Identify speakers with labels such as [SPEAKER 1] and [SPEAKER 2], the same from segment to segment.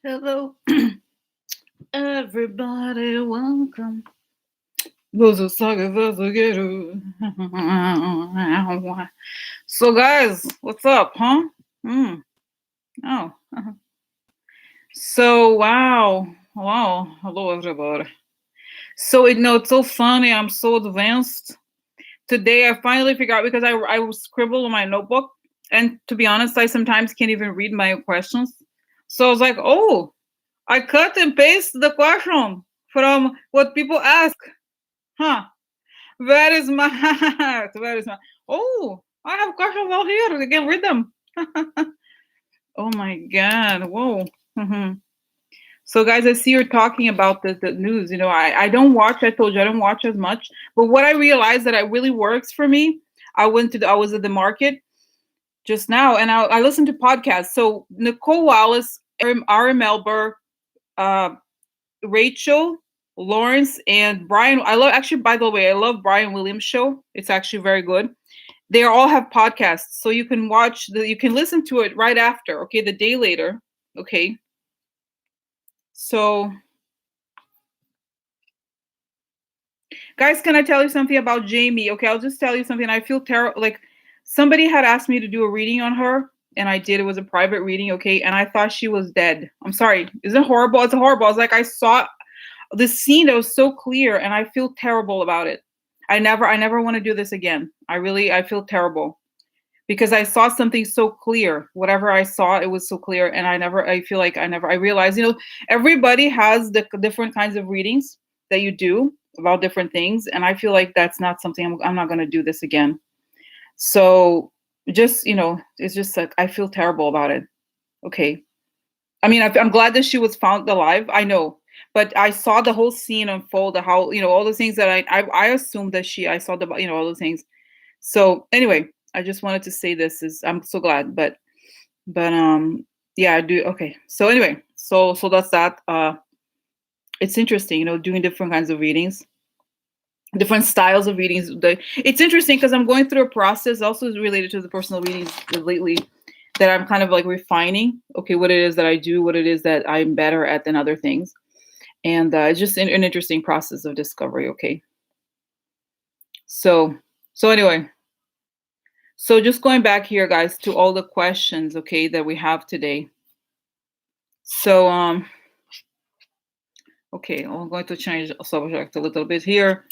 [SPEAKER 1] Hello, everybody, welcome. Those are suckers, those are ghetto. So, guys, what's up, huh? Hmm. Oh. So, wow. Hello, everybody. So, it's so funny. I'm so advanced. Today, I finally figured out because I was scribble on my notebook. And to be honest, I sometimes can't even read my questions. So, I was like, oh, I cut and paste the question from what people ask. Huh. Very smart. Very smart. Oh, I have questions out here. I can read them. Oh my God. Whoa. Mhm. So, guys, I see you're talking about the news. I don't watch. I told you I don't watch as much. But what I realized that it really works for me. I was at the market just now, and I listened to podcasts. So Nicole Wallace, Ari Melber, uh, Rachel, Lawrence, and Brian. I love actually. By the way, I love Brian Williams' show. It's actually very good. They all have podcasts, so you can you can listen to it right after. Okay, the day later. Okay, so guys, can I tell you something about Jamie? Okay, I'll just tell you something. I feel terrible. Like somebody had asked me to do a reading on her, and I did. It was a private reading. Okay, and I thought she was dead. I'm sorry. Isn't it horrible? It's horrible. I was like, I saw the scene that was so clear, and I feel terrible about it. I never want to do this again. I feel terrible because I saw something so clear. Whatever I saw, it was so clear, and I realized, everybody has the different kinds of readings that you do about different things, and I feel like that's not something I'm not going to do this again. So just, it's just like I feel terrible about it. Okay. I mean, I'm glad that she was found alive. I know, but I saw the whole scene unfold. How all the things that I assumed that I saw all those things. So anyway, I just wanted to say this is I'm so glad, but yeah, I do. Okay, so anyway, so that's that. It's interesting, doing different kinds of readings, different styles of readings. It's interesting because I'm going through a process also is related to the personal readings lately that I'm kind of like refining. Okay, what it is that I do, what it is that I'm better at than other things, and it's just an interesting process of discovery. Okay, so anyway. So just going back here, guys, to all the questions, okay, that we have today. So okay, I'm going to change the subject a little bit here.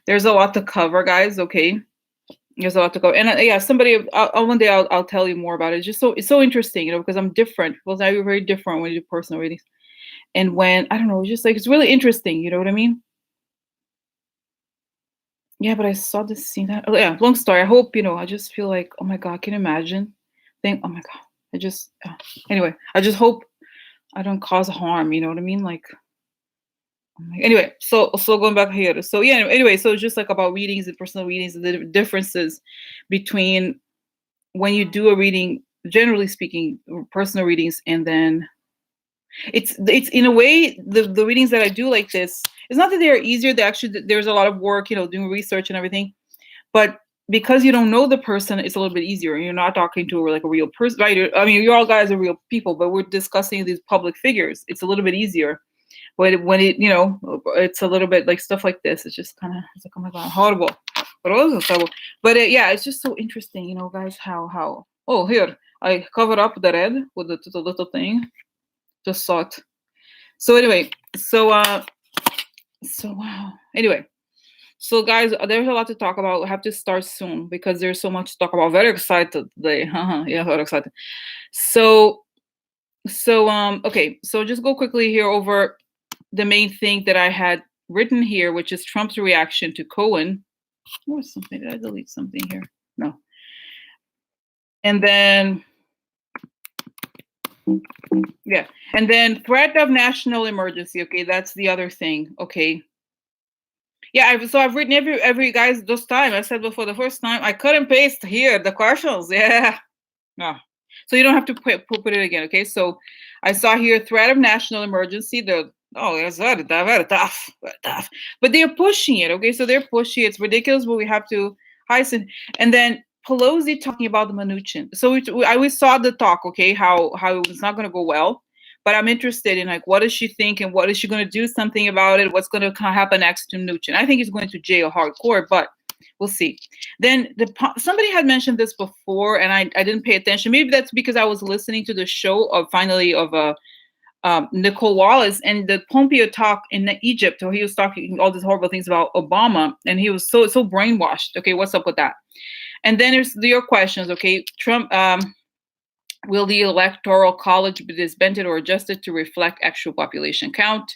[SPEAKER 1] There's a lot to cover, guys. Okay, there's a lot to cover, and yeah, one day I'll tell you more about it. It's so interesting, because I'm different. Well, I'm very different when you do personal readings, and when I don't know, it's just like it's really interesting. You know what I mean? Yeah, but I saw this scene. Oh, yeah, long story. I hope I just feel like, oh my God, can you imagine? Think, oh my God, I just anyway. I just hope I don't cause harm. You know what I mean? Like, anyway, so going back here. So yeah, anyway, so it's just like about readings and personal readings and the differences between when you do a reading, generally speaking, personal readings, and then it's in a way the readings that I do like this. It's not that they are easier. They actually there's a lot of work, doing research and everything, but because you don't know the person, it's a little bit easier. You're not talking to like a real person, right? I mean, you all guys are real people, but we're discussing these public figures. It's a little bit easier. When it's a little bit like stuff like this. It's just kind of it's like, oh my God, horrible. But yeah, it's just so interesting, guys. How oh, here I cover up the red with the little thing. Just saw it. So anyway, so wow. Anyway, so guys, there's a lot to talk about. We have to start soon because there's so much to talk about. Very excited today. Yeah, very excited. So okay, so just go quickly here over the main thing that I had written here, which is Trump's reaction to Cohen. Or something. Did I delete something here? No. And then yeah, and then threat of national emergency. Okay, that's the other thing. Okay. Yeah, I've written every guys this time. I said before the first time I cut and paste here the questions. Yeah. No. So you don't have to put it again. Okay. So I saw here threat of national emergency. It's very tough, very tough. But they're pushing it. Okay. So they're pushing it. It's ridiculous, but we have to heighten. And then Pelosi talking about the Mnuchin. So we saw the talk. Okay. How it was not going to go well. but I'm interested in like what does she think and what is she going to do something about it? What's going to happen next to Mnuchin? I think he's going to jail hardcore, but we'll see. Then somebody had mentioned this before, and I didn't pay attention. Maybe that's because I was listening to the show of Nicole Wallace and the Pompeo talk in Egypt, where he was talking all these horrible things about Obama, and he was so brainwashed. Okay, what's up with that? And then there's your questions. Okay, Trump. Will the Electoral College be disbanded or adjusted to reflect actual population count?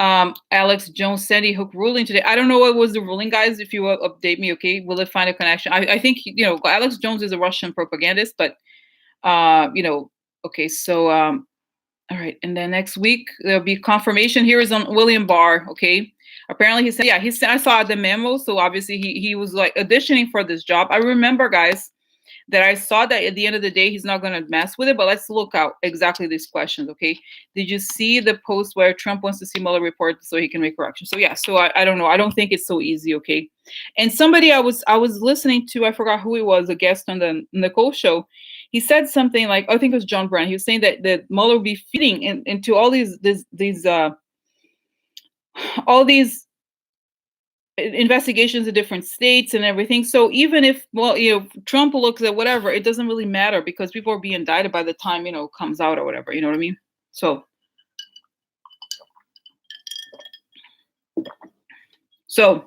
[SPEAKER 1] Alex Jones, Sandy Hook ruling today. I don't know what was the ruling, guys. If you will update me, okay? Will it find a connection? I think, Alex Jones is a Russian propagandist, but, okay. So, all right. And then next week, there'll be confirmation. Here is on William Barr, okay? Apparently he said, I saw the memo. So obviously he was like auditioning for this job. I remember, guys, that I saw that at the end of the day, he's not going to mess with it. But let's look out exactly these questions, okay? Did you see the post where Trump wants to see Mueller report so he can make corrections? So yeah, so I don't know. I don't think it's so easy, okay? And somebody I was listening to, I forgot who he was, a guest on the Nicole show. He said something like, I think it was John Brown. He was saying that Mueller will be feeding into all these investigations in different states and everything. So even if, Trump looks at whatever, it doesn't really matter because people are being indicted by the time, comes out or whatever. You know what I mean? So I'm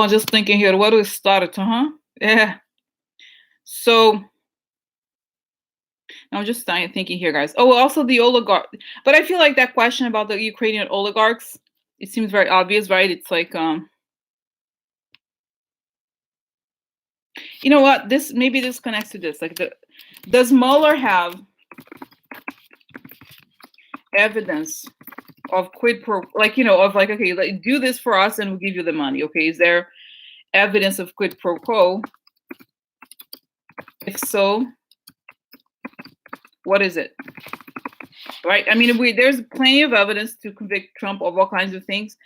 [SPEAKER 1] just thinking here, where do we start? Yeah. So I'm just thinking here, guys. Oh, also the oligarch. But I feel like that question about the Ukrainian oligarchs, it seems very obvious, right? It's like, you know what? Maybe this connects to this. Like, does Mueller have evidence of quid pro, okay, like, do this for us and we'll give you the money. Okay, is there evidence of quid pro quo? If so, what is it? Right? I mean, there's plenty of evidence to convict Trump of all kinds of things,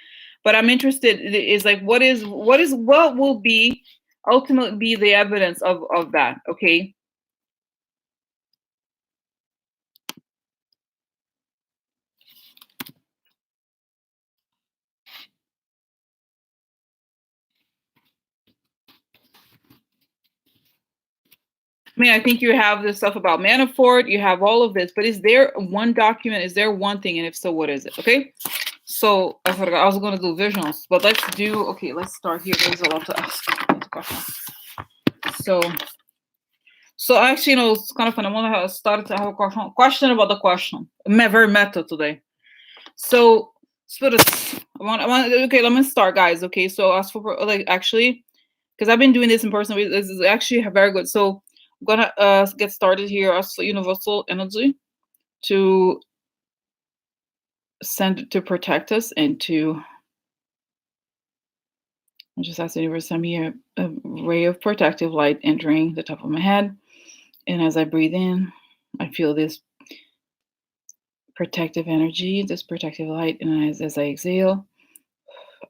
[SPEAKER 1] but I'm interested is like what will be ultimately be the evidence of that? Okay. I mean, I think you have this stuff about Manafort, you have all of this, but is there one document? Is there one thing? And if so, what is it? Okay. So I forgot I was going to do visions, but let's start here. There's a lot to ask. So actually, it's kind of fun. I want to start to have a question about the question. Very meta today. So, spirits. Okay, let me start, guys. Okay, so ask for actually, because I've been doing this in person. This is actually very good. So I'm gonna get started here. Ask for universal energy to send to protect us and to. I just ask the universe send me a ray of protective light entering the top of my head, and as I breathe in, I feel this protective energy, this protective light, and as I exhale,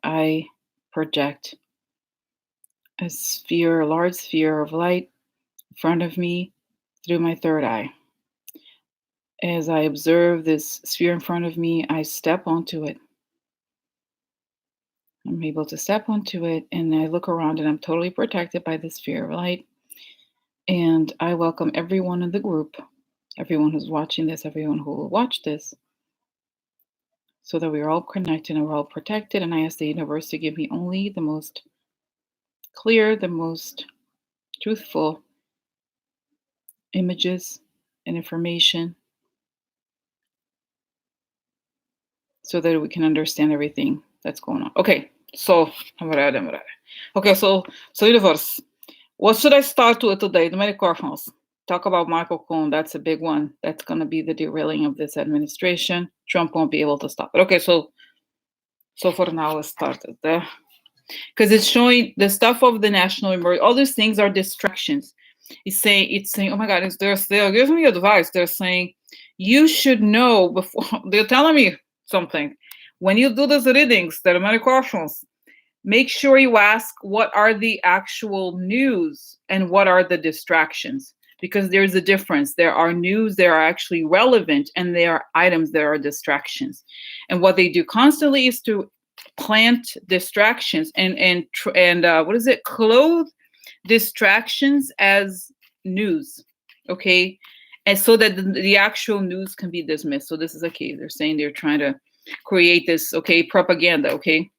[SPEAKER 1] I project a large sphere of light in front of me through my third eye. As I observe this sphere in front of me, I step onto it. I'm able to step onto it, and I look around, and I'm totally protected by this sphere of light. And I welcome everyone in the group, everyone who's watching this, everyone who will watch this, so that we're all connected and we're all protected. And I ask the universe to give me only the most clear, the most truthful images and information so that we can understand everything that's going on. Okay, so universe, what should I start with today? The many questions. Talk about Michael Cohen. That's a big one. That's going to be the derailing of this administration. Trump won't be able to stop it. Okay, so for now, let's start it there. Because it's showing the stuff of the national emergency. All these things are distractions. It's saying, oh my God, they're giving me advice. They're saying, you should know before, they're telling me something. When you do those readings, there are many questions. Make sure you ask what are the actual news and what are the distractions. because there's a difference. There are news that are actually relevant, and there are items that are distractions. And what they do constantly is to plant distractions and what is it? Clothe distractions as news. Okay. And so that the actual news can be dismissed. So this is okay. They're saying they're trying to create this, okay, propaganda. Okay.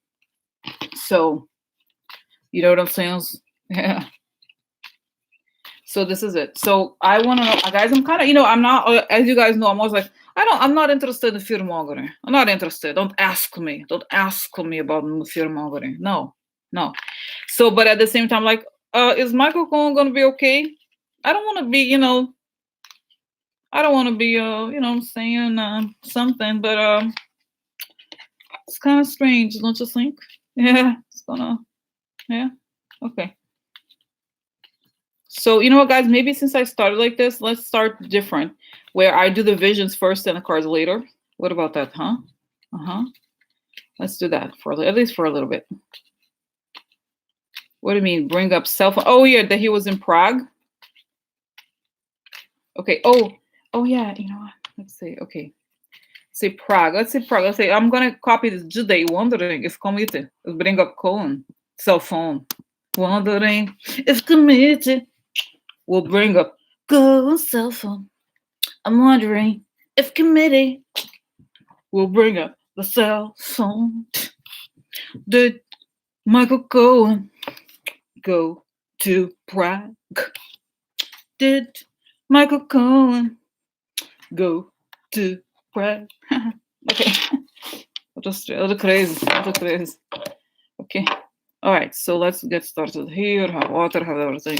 [SPEAKER 1] So, you know what I'm saying? Yeah. So this is it. So I want to know, guys, I'm kind of, I'm not, as you guys know, I'm always like, I'm not interested in fear mongering. I'm not interested. Don't ask me. Don't ask me about fear mongering. No, no. So, but at the same time, like, is Michael Cohen going to be okay? I don't want to be, I don't want to be, saying something, but it's kind of strange, don't you think? Yeah, yeah, okay. So, you know what, guys, maybe since I started like this, let's start different, where I do the visions first and the cards later. What about that, huh? Let's do that at least for a little bit. What do you mean, bring up self? Oh, yeah, that he was in Prague. Okay. Oh, yeah, you know what? Let's see. Okay. Say Prague. Let's say Prague. Let's say I'm gonna copy this. Today, wondering if committed. Bring up Cohen. Cell phone. Wondering if committed will bring up Cohen cell phone. I'm wondering if committee will bring up the cell phone. Did Michael Cohen go to Prague? Did Michael Cohen go to Prague? Okay. Little crazy. Okay. All right. So let's get started here. Have water, have everything.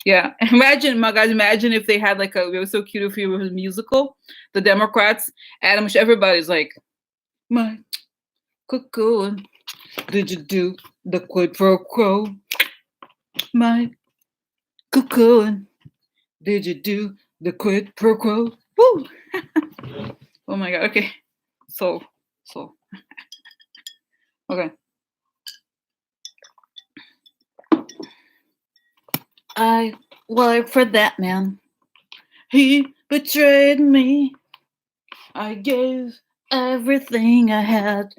[SPEAKER 1] Yeah. Imagine, my guys, imagine if they had like it was so cute if it was musical. The Democrats, everybody's like, Michael Cohen, did you do the quid pro quo? Michael Cohen, did you do the quid pro quo? Woo! Oh my God. Okay. So. Okay. I work for that man. He betrayed me. I gave everything I had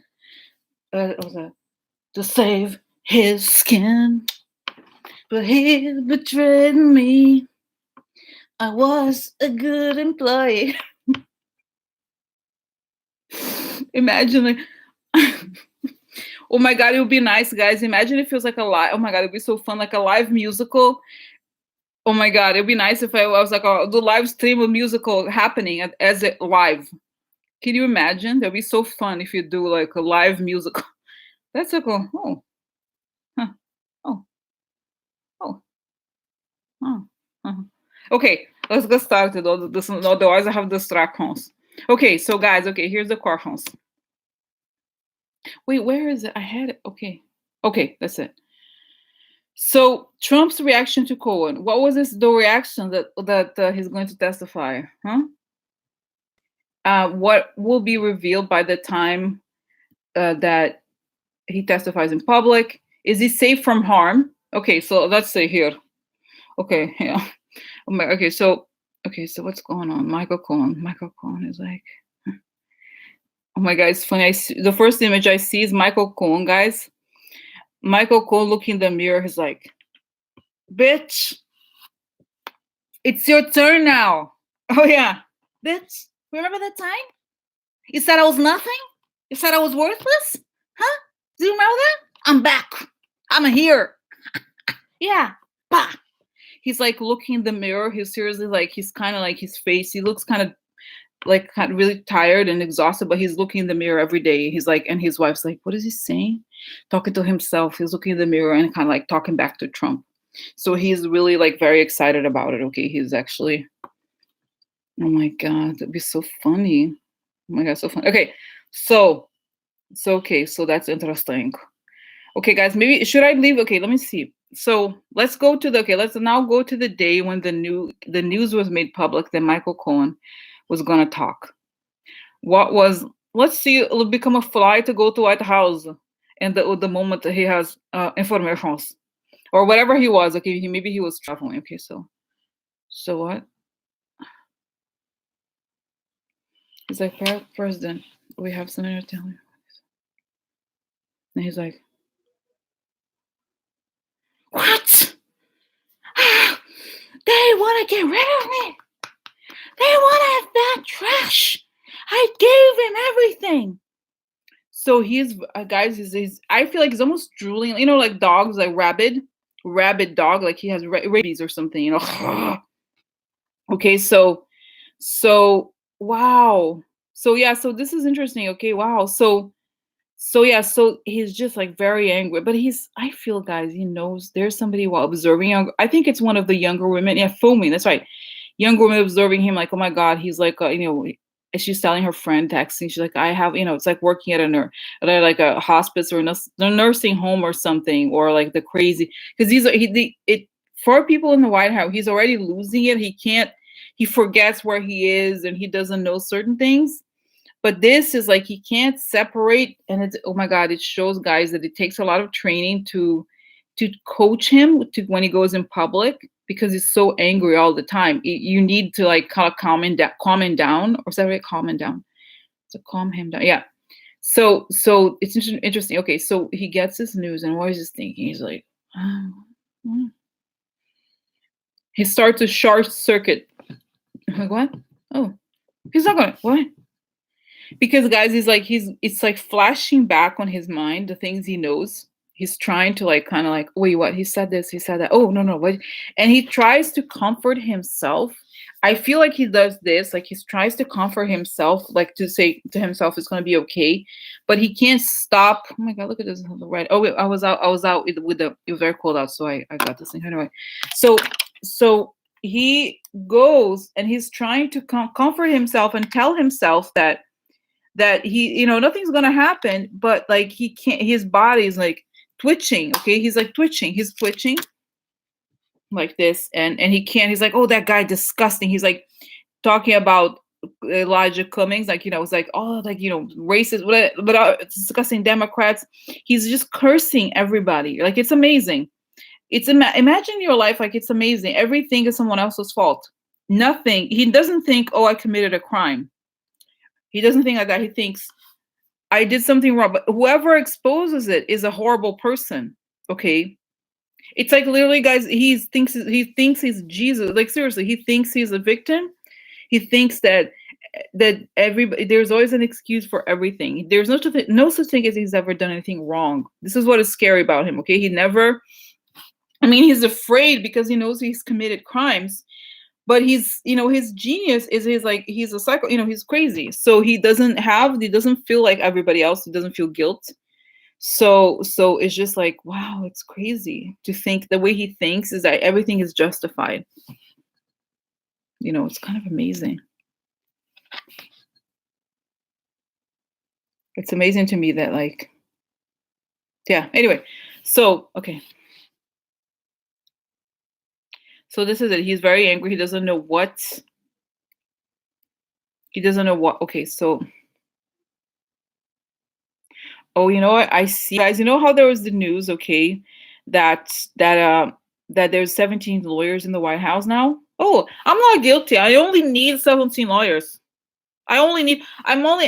[SPEAKER 1] to save his skin. But he betrayed me. I was a good employee. Imagine, like, oh my God, it would be nice, guys. Imagine it feels like a live. Oh my God, it'd be so fun, like a live musical. Oh my God, it'd be nice if I was like the live stream of musical happening as it live. Can you imagine? That'd be so fun if you do like a live musical. That's so cool. Oh, huh. Oh, oh, oh. Uh-huh. Okay, let's get started. Otherwise, I have distractions. Okay, so guys, okay, here's the questions. Wait, where is it? I had it. Okay, that's it. So Trump's reaction to Cohen. What was the reaction that he's going to testify? Huh? What will be revealed by the time that he testifies in public? Is he safe from harm? Okay, so let's say here. Okay, yeah. Okay, so what's going on? Michael Cohen is like, oh my God, it's funny. The first image I see is Michael Cohen, guys. Michael Cohen looking in the mirror. He's like, bitch, it's your turn now. Oh yeah, bitch. Remember that time? You said I was nothing? You said I was worthless? Huh? Do you remember that? I'm back. I'm here. Yeah. Bah. He's like looking in the mirror. He's seriously like, he's kind of like his face. He looks kind of really tired and exhausted, but he's looking in the mirror every day. He's like, and his wife's like, what is he saying? Talking to himself. He's looking in the mirror and kind of like talking back to Trump. So he's really like very excited about it. Okay. He's actually, oh my God, that'd be so funny. Oh my God, so funny. Okay. So that's interesting. Okay, guys, maybe should I leave? Okay, let me see. So let's go to let's now go to the day when the news was made public that Michael Cohen was gonna talk. Let's see, it'll become a fly to go to White House and the moment that he has informations or whatever he was. Okay, maybe he was traveling. Okay, so So what? He's like, President, we have something to tell you. And he's like, what? They want to get rid of me. They want that trash. I gave him everything. So he's guys. He's I feel like he's almost drooling. You know, like dogs, like rabid dog. Like he has rabies or something. You know. Okay, so wow. So yeah, so this is interesting. Okay, wow. So yeah, so he's just like very angry, but I feel guys, he knows there's somebody while observing I think it's one of the younger women. Yeah, filming, that's right. Younger women observing him like, oh my God, he's like, and she's telling her friend, texting, she's like, I have, it's like working at like a hospice or a nursing home or something, or like the crazy, because for people in the White House, he's already losing it. He forgets where he is and he doesn't know certain things. But this is like he can't separate, and it's, oh my God, it shows guys that it takes a lot of training to coach him to when he goes in public, because he's so angry all the time. You need to like kind of calm him down, or separate, calm him down. So calm him down. Yeah. So it's interesting. Okay, so he gets this news, and what is he thinking? He's like, oh. He starts a short circuit. Like, what? Oh, he's not gonna what? Because guys, it's like flashing back on his mind the things he knows. He's trying to like kind of like, wait, what? He said this, he said that. Oh, no, what? And he tries to comfort himself. I feel like he does this, like he tries to comfort himself, like to say to himself it's gonna be okay, but he can't stop. Oh my God, look at this red. Oh wait, I was out with the it was very cold out, so I got this thing anyway. So he goes and he's trying to comfort himself and tell himself that he, nothing's gonna happen, but like he can't, his body is like twitching. Okay, he's like he's twitching like this, and he can't, he's like, oh, that guy disgusting. He's like talking about Elijah Cummings, like, it's like, oh, like, racist, but discussing Democrats. He's just cursing everybody. Like, it's amazing. It's imagine your life, like, it's amazing. Everything is someone else's fault. Nothing. He doesn't think, oh, I committed a crime. He doesn't think like that. He thinks I did something wrong. But whoever exposes it is a horrible person. Okay. It's like literally, guys, he thinks he's Jesus. Like, seriously, he thinks he's a victim. He thinks that everybody, there's always an excuse for everything. There's no such thing as he's ever done anything wrong. This is what is scary about him. Okay. He's afraid because he knows he's committed crimes. But his genius is he's a psycho, he's crazy. So he doesn't feel like everybody else. He doesn't feel guilt. So it's just like, wow, it's crazy to think the way he thinks is that everything is justified. It's kind of amazing. It's amazing to me that, like, yeah, anyway. So, okay. So this is it. He's very angry. He doesn't know what. Okay, so. Oh, you know what? I see, guys. You know how there was the news, okay, that there's 17 lawyers in the White House now? Oh, I'm not guilty. I only need 17 lawyers. I'm only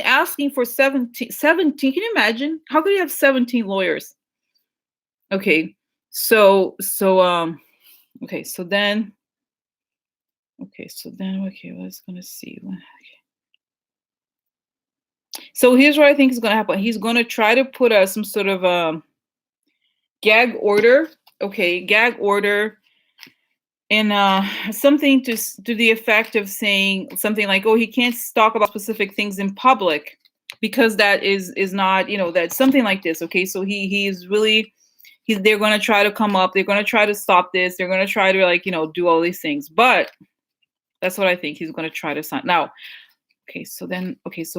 [SPEAKER 1] asking for 17. Can you imagine? How could you have 17 lawyers? Okay. Okay, so then let's gonna see. Okay. So here's what I think is gonna happen. He's gonna try to put some sort of gag order. Okay, gag order. And something to the effect of saying something like, oh, he can't talk about specific things in public because that is not, that's something like this. Okay, so they're going to try to come up, they're going to try to stop this, they're going to try to, like, do all these things. But that's what I think he's going to try to sign now. Okay, so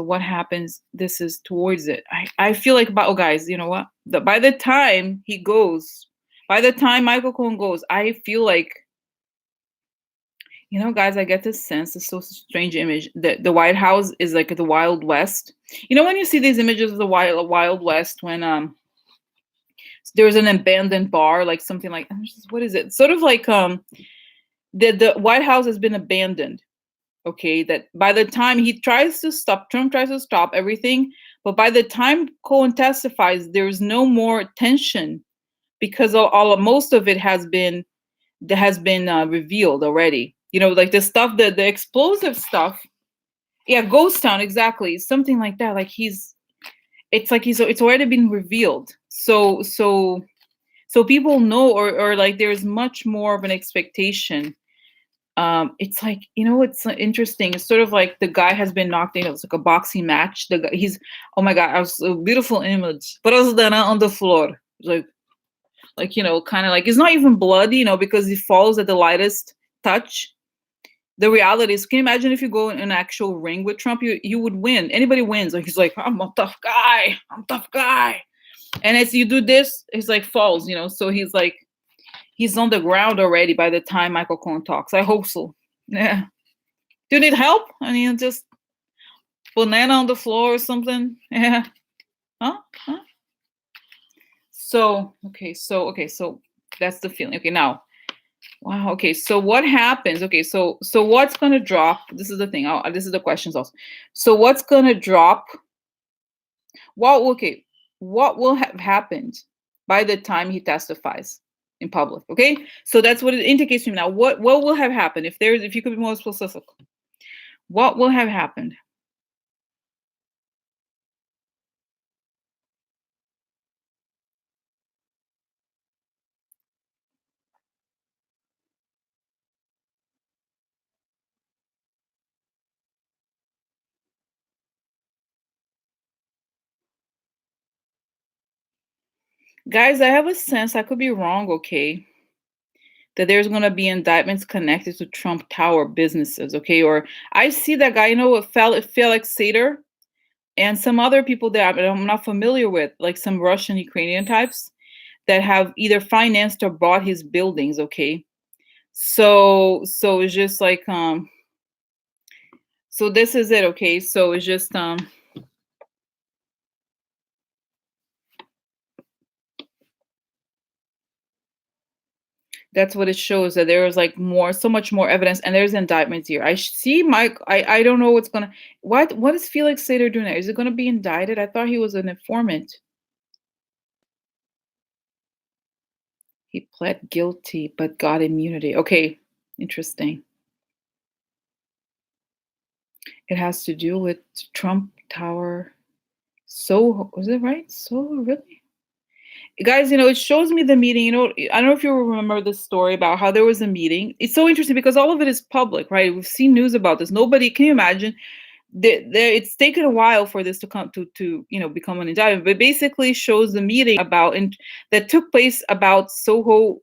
[SPEAKER 1] what happens? This is towards it. I feel like, guys, you know what, by the time Michael Cohen goes, I feel like, guys, I get this sense, it's so strange image that the White House is like the Wild West. When you see these images of the Wild West, when there's an abandoned bar, like something like, what is it? Sort of like The White House has been abandoned. Okay, that by the time Trump tries to stop everything, but by the time Cohen testifies, there's no more tension because most of it has been revealed already. You know, like the stuff, the explosive stuff. Yeah, Ghost Town, exactly, something like that. Like it's already been revealed. So people know, or like there's much more of an expectation. It's like, it's interesting. It's sort of like the guy has been knocked in. It was like a boxing match. The guy, he's, oh my god, I was a beautiful image. President on the floor, like kind of like it's not even blood, because he falls at the lightest touch. The reality is, can you imagine if you go in an actual ring with Trump, you would win. Anybody wins. Like he's like, I'm a tough guy. I'm a tough guy. And as you do this, he's like falls. So he's like, he's on the ground already by the time Michael Cohen talks. I hope so. Yeah. Do you need help? I mean, just banana on the floor or something. Yeah. Huh? Huh? So that's the feeling. Okay, now. Wow. Okay. So what happens? Okay. So what's gonna drop? This is the thing. This is the questions also. So what's gonna drop? Okay. What will have happened by the time he testifies in public? Okay. So that's what it indicates to me now. What will have happened if you could be more specific? What will have happened? Guys, I have a sense, I could be wrong, okay, that there's gonna be indictments connected to Trump Tower businesses, okay? Or I see that guy, Felix Sater and some other people that I'm not familiar with, like some Russian Ukrainian types that have either financed or bought his buildings, okay? So it's just like so this is it, okay? So it's just that's what it shows, that there is like so much more evidence, and there's indictments here. I see Mike. I don't know what's gonna. What is Felix Sater doing now? Is it gonna be indicted? I thought he was an informant. He pled guilty but got immunity. Okay, interesting. It has to do with Trump Tower. So was it right? So really? Guys, it shows me the meeting. I don't know if you remember the story about how there was a meeting. It's so interesting because all of it is public, right? We've seen news about this. Nobody can you imagine? It's taken a while for this to come to become an indictment, but basically shows the meeting that took place about Soho,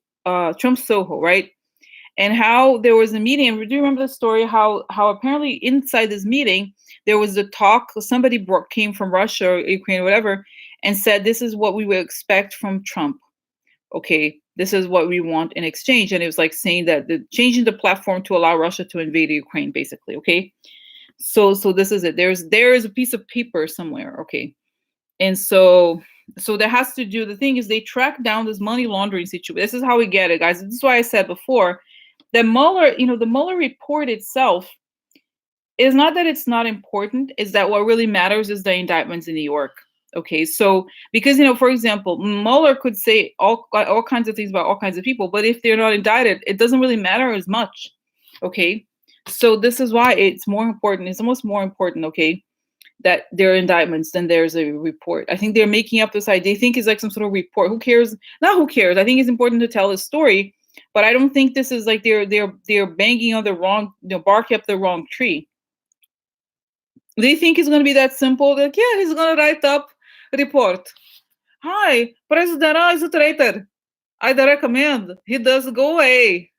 [SPEAKER 1] Trump Soho, right? And how there was a meeting. And do you remember the story? How apparently inside this meeting there was a talk. Somebody came from Russia or Ukraine or whatever, and said, "This is what we would expect from Trump. Okay, this is what we want in exchange." And it was like saying that changing the platform to allow Russia to invade Ukraine, basically. Okay, so this is it. There is a piece of paper somewhere. Okay, and so that has to do. The thing is, they track down this money laundering situation. This is how we get it, guys. This is why I said before that the Mueller report itself is not that it's not important, is that what really matters is the indictments in New York. Okay, so because for example, Mueller could say all kinds of things about all kinds of people, but if they're not indicted, it doesn't really matter as much. Okay, so this is why it's more important. It's almost more important. Okay, that there are indictments than there's a report. I think they're making up this idea. They think it's like some sort of report. Who cares? Not who cares. I think it's important to tell a story, but I don't think this is like they're banging on the wrong, barking up the wrong tree. They think it's gonna be that simple. Like, yeah, he's gonna write up a report. Hi, President is a traitor. I recommend he does go away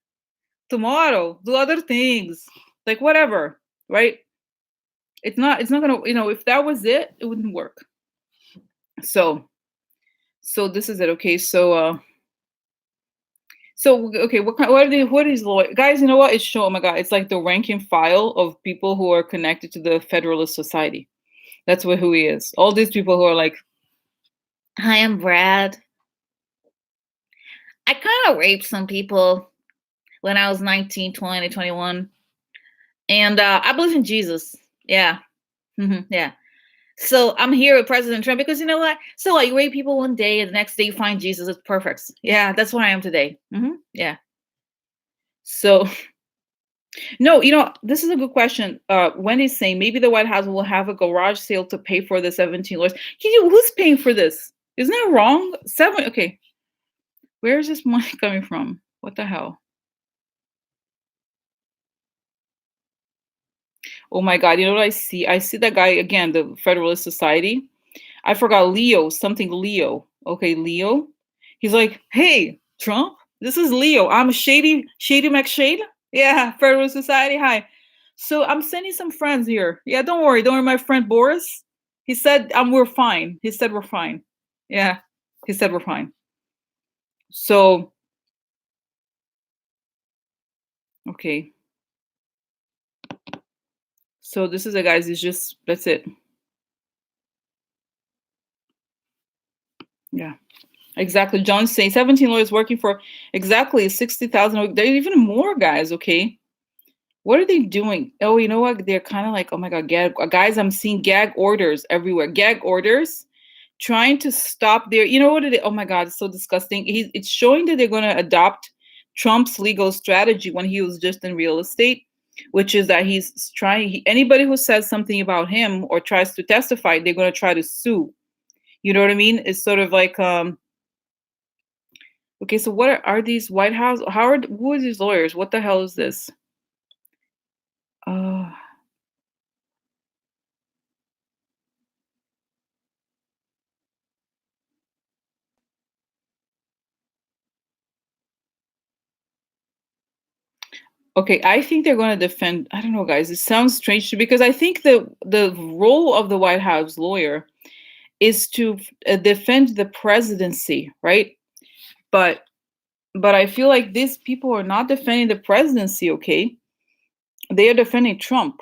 [SPEAKER 1] tomorrow. Do other things, like whatever, right? It's not gonna. If that was it, it wouldn't work. So this is it. Okay, so okay, what is lawyer guys? You know what? It's show. Oh my god, it's like the rank and file of people who are connected to the Federalist Society. That's who he is. All these people who are like, "Hi, I'm Brad. I kind of raped some people when I was 19, 20, 21. And I believe in Jesus. Yeah. Yeah. So I'm here with President Trump because you know what? So like you rape people one day and the next day you find Jesus. It's perfect. Yeah, that's what I am today. Yeah. So no, this is a good question. Wendy's saying maybe the White House will have a garage sale to pay for the 17 lawyers. Who's paying for this? Isn't that wrong? Okay. Where is this money coming from? What the hell? Oh my God. You know what I see? I see that guy again, the Federalist Society. I forgot Leo, something Leo. Okay, Leo. He's like, hey, Trump, this is Leo. I'm Shady McShade. Yeah, Federal Society. Hi. So I'm sending some friends here. Yeah, don't worry. Don't worry, my friend Boris. He said we're fine. He said we're fine. Yeah. He said we're fine. So okay. So this is a guys, it's just that's it. Yeah. Exactly. John's saying 17 lawyers working for exactly 60,000. There are even more guys, okay? What are they doing? Oh, you know what? They're kind of like, oh my God, guys, I'm seeing gag orders everywhere. Gag orders trying to stop their, you know what it is? Oh my God, it's so disgusting. It's showing that they're going to adopt Trump's legal strategy when he was just in real estate, which is that he's trying, anybody who says something about him or tries to testify, they're going to try to sue. You know what I mean? It's sort of like, okay, so what are these White House? Who are these lawyers? What the hell is this? Uh, Okay, I think they're going to defend. I don't know, guys. It sounds strange because I think the role of the White House lawyer is to defend the presidency, right? But I feel like these people are not defending the presidency. Okay, they are defending Trump.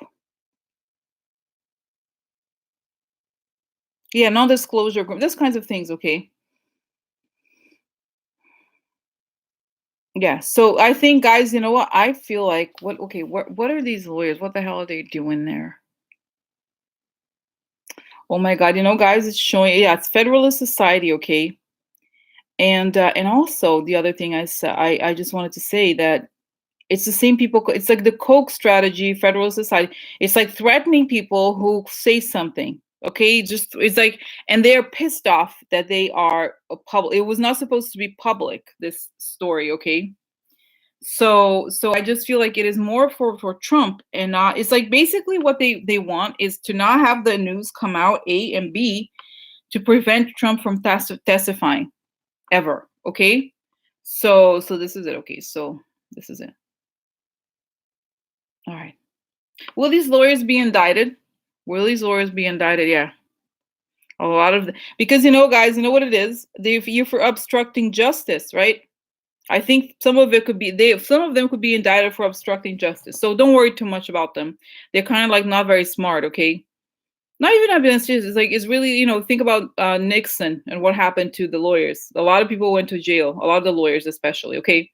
[SPEAKER 1] Yeah, non-disclosure, those kinds of things. Okay. Yeah. So I think, guys, you know what? I feel like what? Okay, what are these lawyers? What the hell are they doing there? Oh my God, guys, it's showing. Yeah, it's Federalist Society. Okay. And also the other thing I just wanted to say that it's the same people. It's like the Koch strategy, Federal Society. It's like threatening people who say something. Okay, just it's like, and they're pissed off that they are a public. It was not supposed to be public. This story, okay. So I just feel like it is more for Trump and not. It's like basically what they want is to not have the news come out, A and B, to prevent Trump from testifying ever. Okay. So this is it. Okay. So this is it. All right. Will these lawyers be indicted? Will these lawyers be indicted? Yeah. A lot of because guys, you know what it is? You're for obstructing justice, right? I think some of it could be some of them could be indicted for obstructing justice. So don't worry too much about them. They're kind of like not very smart, okay? Not even evidence. It's like it's really, think about Nixon and what happened to the lawyers. A lot of people went to jail, a lot of the lawyers especially, okay?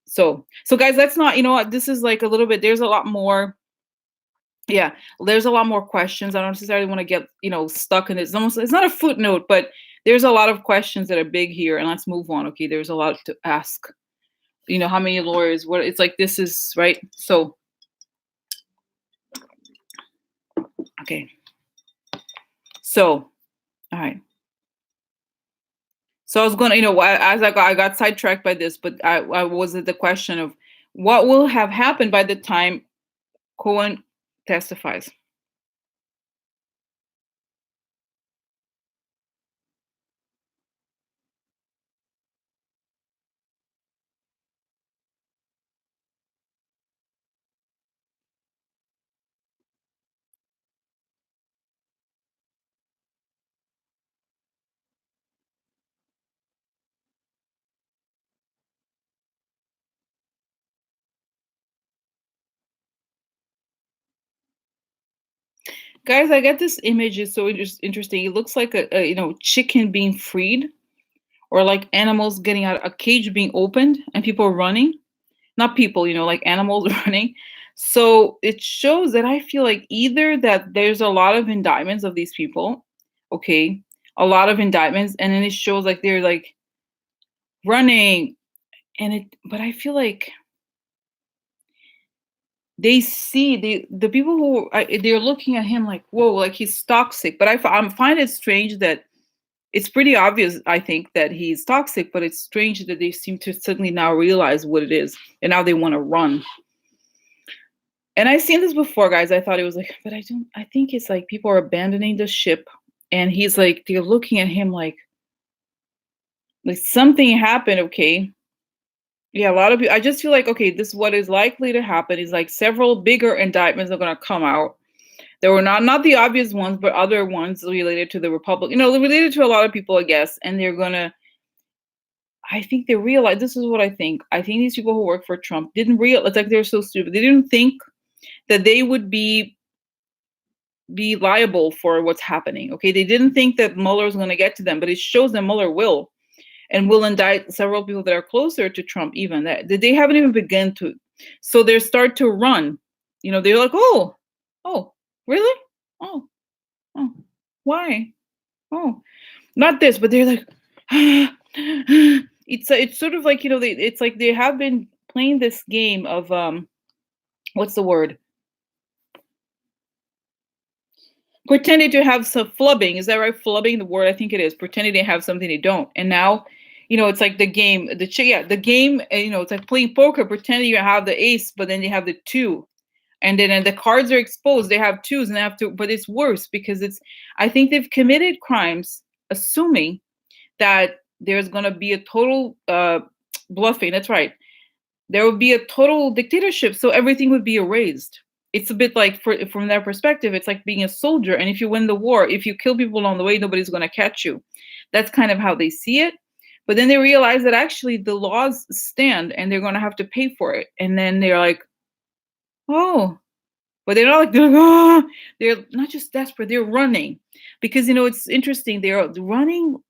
[SPEAKER 1] So guys, let's not, what, this is like a little bit, there's a lot more. Yeah, there's a lot more questions. I don't necessarily want to get, stuck in it. It's not a footnote, but there's a lot of questions that are big here, and let's move on. Okay, there's a lot to ask. How many lawyers, what it's like, this is right. So okay. So all right. So I was gonna, as I got sidetracked by this, but I was at the question of what will have happened by the time Cohen testifies. Guys, I get this image is so interesting. It looks like a chicken being freed, or like animals getting out, a cage being opened and people running. not people, like animals running. So it shows that I feel like either that there's a lot of indictments of these people, okay, a lot of indictments, and then it shows like they're like running, but I feel like they see the people who they're looking at him like, whoa, like he's toxic. But I find it strange that it's pretty obvious, I think, that he's toxic, but it's strange that they seem to suddenly now realize what it is, and now they want to run. And I've seen this before, guys. I thought it was like, but I don't. I think it's like people are abandoning the ship, and he's like, they're looking at him like something happened. Okay, yeah, a lot of people. I just feel like, okay, this is what is likely to happen is like several bigger indictments are gonna come out. There were not the obvious ones, but other ones related to the Republic. Related to a lot of people, I guess, and they're gonna. I think they realize this is what I think. I think these people who work for Trump didn't realize. It's like they're so stupid. They didn't think that they would be liable for what's happening. Okay, they didn't think that Mueller was going to get to them, but it shows that Mueller will and will indict several people that are closer to Trump. Even that they haven't even begun to, so they start to run. They're like, oh, really? Oh, oh, why? Oh, not this, but they're like, it's sort of like it's like they have been playing this game of what's the word? Pretending to have some flubbing. Is that right? Flubbing, the word, I think it is. Pretending they have something they don't. And now, it's like the game, the game, it's like playing poker, pretending you have the ace, but then you have the two. And then the cards are exposed. They have twos and they have to, but it's worse because I think they've committed crimes, assuming that there's going to be a total bluffing. That's right. There would be a total dictatorship, so everything would be erased. It's a bit like, from their perspective, it's like being a soldier, and if you win the war, if you kill people along the way, nobody's going to catch you. That's kind of how they see it. But then they realize that actually the laws stand and they're going to have to pay for it. And then they're like, oh, but they're like, oh, they're not just desperate, they're running. Because it's interesting, they're running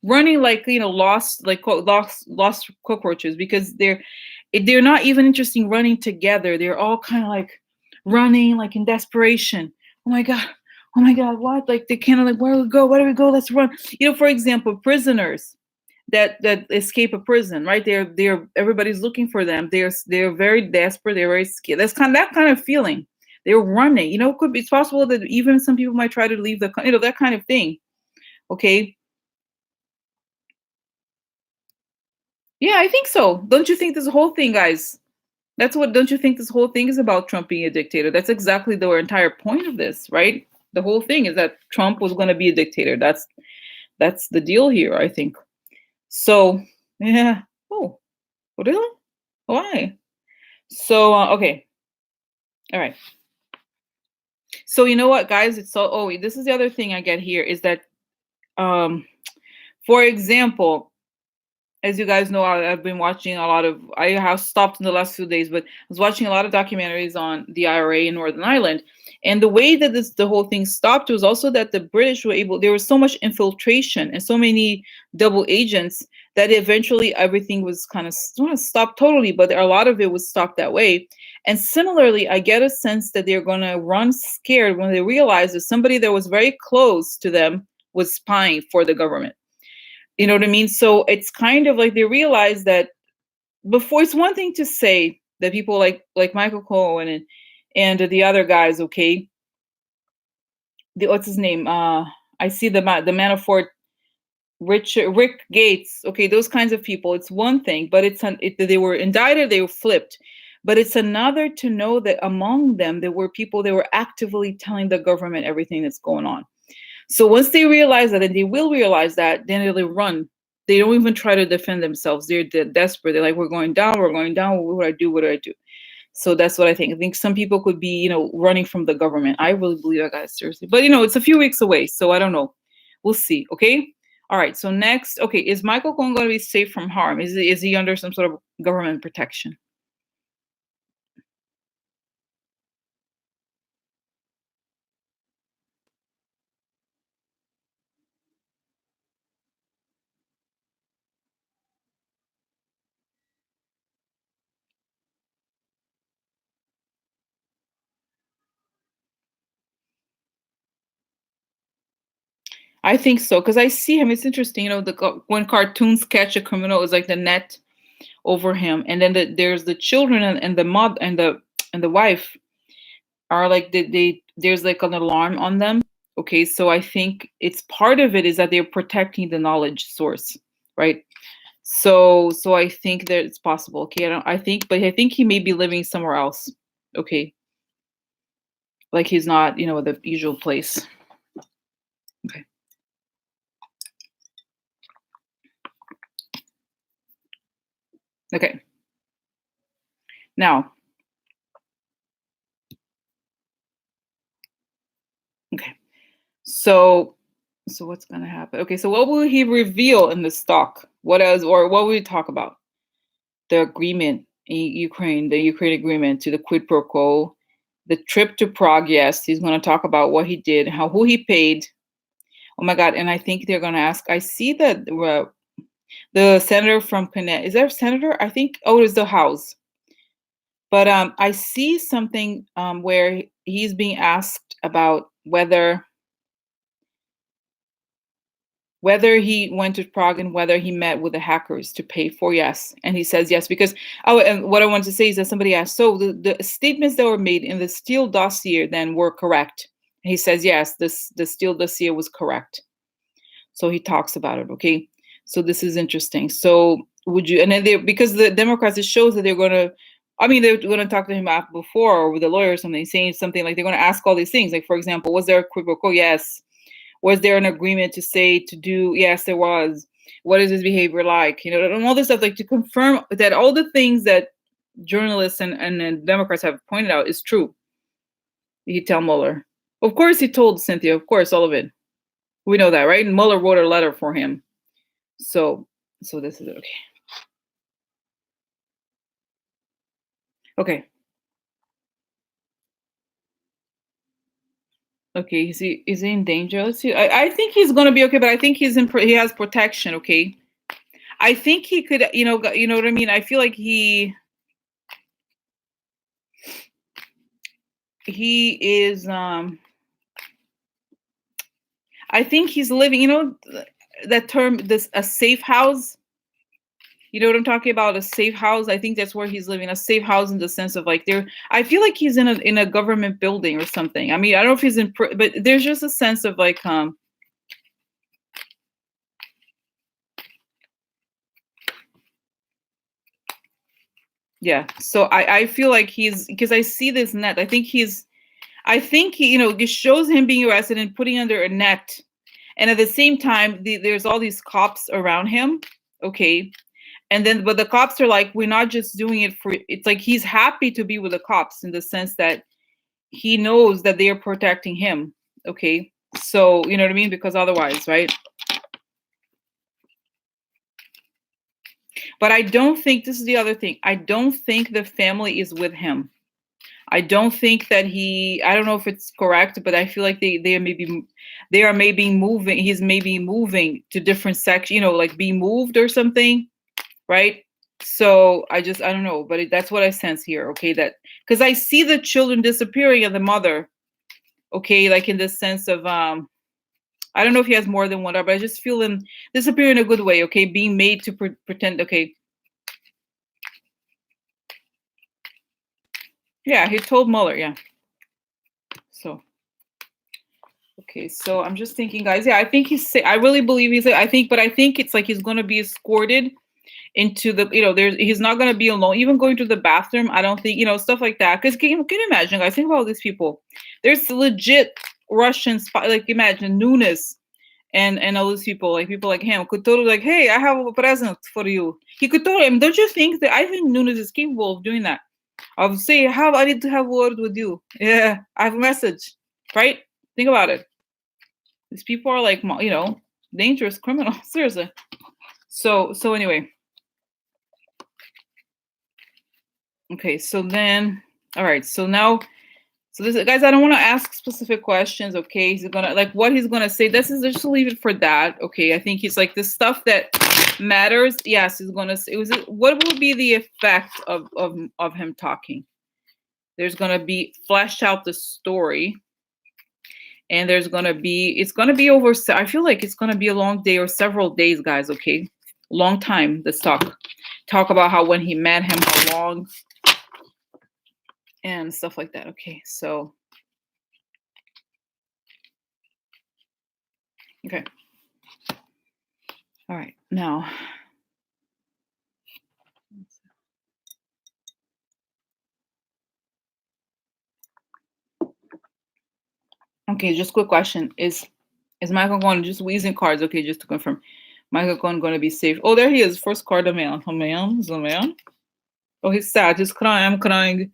[SPEAKER 1] like, lost, like lost cockroaches, because they're not even interesting running together. They're all kind of like running like in desperation. Oh my god, oh my god, what? Like they kind of like, where do we go, let's run. For example, prisoners that escape a prison, right? They're everybody's looking for them. They're very desperate, they're very scared. That's that kind of feeling. They're running. It's possible that even some people might try to leave that kind of thing. Okay. Yeah, I think so. Don't you think this whole thing, guys? Don't you think this whole thing is about Trump being a dictator? That's exactly the entire point of this, right? The whole thing is that Trump was going to be a dictator. That's the deal here, I think. So, yeah. Oh, really? Why? So, okay. All right. So, you know what, guys? This is the other thing I get here is that, um, for example, as you guys know, I've been watching a lot of. I have stopped in the last few days, but I was watching a lot of documentaries on the IRA in Northern Ireland, and the way that the whole thing stopped was also that the British were able. There was so much infiltration and so many double agents that eventually everything was kind of not stopped totally, but a lot of it was stopped that way. And similarly, I get a sense that they're going to run scared when they realize that somebody that was very close to them was spying for the government. You know what I mean? So it's kind of like they realize that before, it's one thing to say that people like Michael Cohen and the other guys, okay, what's his name? I see the Manafort, Rick Gates, okay, those kinds of people. It's one thing, but they were indicted, they were flipped. But it's another to know that among them there were people that were actively telling the government everything that's going on. So once they realize that, and they will realize that, then they run. They don't even try to defend themselves. They're desperate. They're like, we're going down, we're going down. What do I do? What do I do? So that's what I think. I think some people could be, running from the government. I really believe that, guys, seriously. But, it's a few weeks away, so I don't know. We'll see, okay? All right, so next, okay, is Michael Cohen going to be safe from harm? Is he under some sort of government protection? I think so because I see him. It's interesting, when cartoons catch a criminal, it's like the net over him, and then there's the children and the mother and the wife are like there's like an alarm on them. Okay, so I think it's part of it is that they're protecting the knowledge source, right? So I think that it's possible. Okay, I think he may be living somewhere else. Okay, like he's not, the usual place. Okay. Okay. Now, okay. So what's gonna happen? Okay, so what will he reveal in this talk? What else, or what will we talk about? The agreement in Ukraine, the Ukraine agreement to the quid pro quo, the trip to Prague. Yes, he's going to talk about what he did, who he paid. Oh my God! And I think they're going to ask. I see that the senator from Connecticut, is there a senator? I think. Oh, it's the House. But I see something where he's being asked about whether he went to Prague and whether he met with the hackers to pay for. Yes, and he says yes because, oh, and what I want to say is that somebody asked, so the statements that were made in the Steele dossier then were correct. And he says yes, the Steele dossier was correct. So he talks about it. Okay, so this is interesting. So would you, and then because the Democrats, it shows that they're going to, I mean, they're going to talk to him before or with a lawyer or something, saying something like they're going to ask all these things. Like, for example, was there a quid pro quo? Yes. Was there an agreement to say to do? Yes, there was. What is his behavior like? And all this stuff, like to confirm that all the things that journalists and Democrats have pointed out is true. He tell Mueller. Of course, he told Cynthia. Of course, all of it. We know that, right? And Mueller wrote a letter for him. So this is okay. Okay. Okay. Is he in danger? Let's see. I think he's gonna be okay, but I think he has protection. Okay. I think he could. You know what I mean. I feel like he is. I think he's living. That term, a safe house. You know what I'm talking about? A safe house. I think that's where he's living. A safe house in the sense of like I feel like he's in a government building or something. I mean, I don't know if he's but there's just a sense of like yeah. So I feel like he's, because I see this net. I think he, it shows him being arrested and putting under a net, and at the same time, there's all these cops around him. Okay. And then, but the cops are like, we're not just doing it for, it's like he's happy to be with the cops in the sense that he knows that they are protecting him. Okay. So, you know what I mean? Because otherwise, right? But I don't think, this is the other thing, I don't think the family is with him. I don't think that I don't know if it's correct, but I feel like they are maybe moving, he's maybe moving to different sections, like be moved or something. Right. So I don't know, but that's what I sense here. Okay. That, because I see the children disappearing and the mother. Okay. Like in the sense of, I don't know if he has more than one, but I just feel him disappear in a good way. Okay. Being made to pretend. Okay. Yeah. He told Mueller. Yeah. So, okay. So I'm just thinking, guys. Yeah. I think I really believe but I think it's like he's going to be escorted into the, he's not going to be alone, even going to the bathroom. I don't think, stuff like that. Because can you imagine, guys, think about all these people. There's legit Russian spy, like imagine Nunes and all these people, like people like him could totally like, hey, I have a present for you. He could totally, don't you think that, I think Nunes is capable of doing that, of say, I need to have a word with you. Yeah, I have a message, right? Think about it. These people are like, dangerous criminals. Seriously. So anyway. Okay, so then, all right, so now, so this, guys, I don't want to ask specific questions. Okay, he's gonna, like, what he's gonna say, this is just leave it for that. Okay, I think he's like the stuff that matters. Yes, he's gonna say, what will be the effect of him talking? There's gonna be fleshed out the story, and there's gonna be it's gonna be over. I feel like it's gonna be a long day or several days, guys. Okay, long time. Let's talk about how when he met him, how long, and stuff like that. Okay, so okay, all right, now. Okay, just quick question: Is Michael going just using cards? Okay, just to confirm, Michael going to be safe? Oh, there he is. First card, a man. A man. Is a man. Oh, he's sad. He's crying. I'm crying.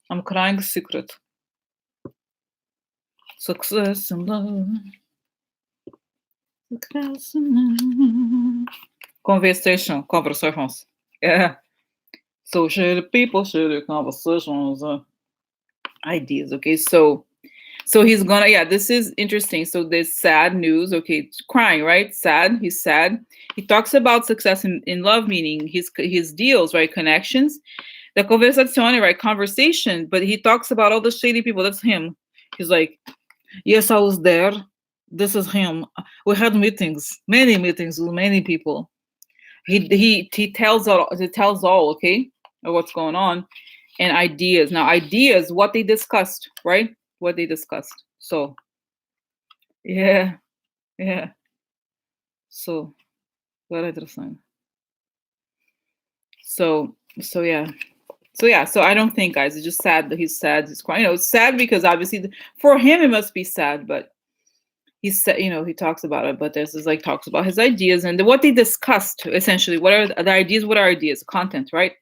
[SPEAKER 1] I'm crying. Secret. Success and love. Success and love. Conversation. Conversations. Yeah. So share the people, share the conversations, ideas. Okay, so he's gonna, yeah, this is interesting. So there's sad news. Okay, it's crying, right? Sad. He's sad. He talks about success in love, meaning his deals, right? Connections. The conversazione, right? Conversation. But he talks about all the shady people. That's him. He's like, yes, I was there. This is him. We had meetings, many meetings with many people. He tells all, okay, of what's going on, and ideas. Now, ideas, what they discussed, right? What they discussed. So yeah, yeah. So very interesting. So yeah. So yeah, so I don't think, guys, it's just sad that he's sad. He's crying. It's sad because obviously for him it must be sad, but he's said, he talks about it. But this is like talks about his ideas and what they discussed essentially. What are the ideas? What are ideas? Content, right?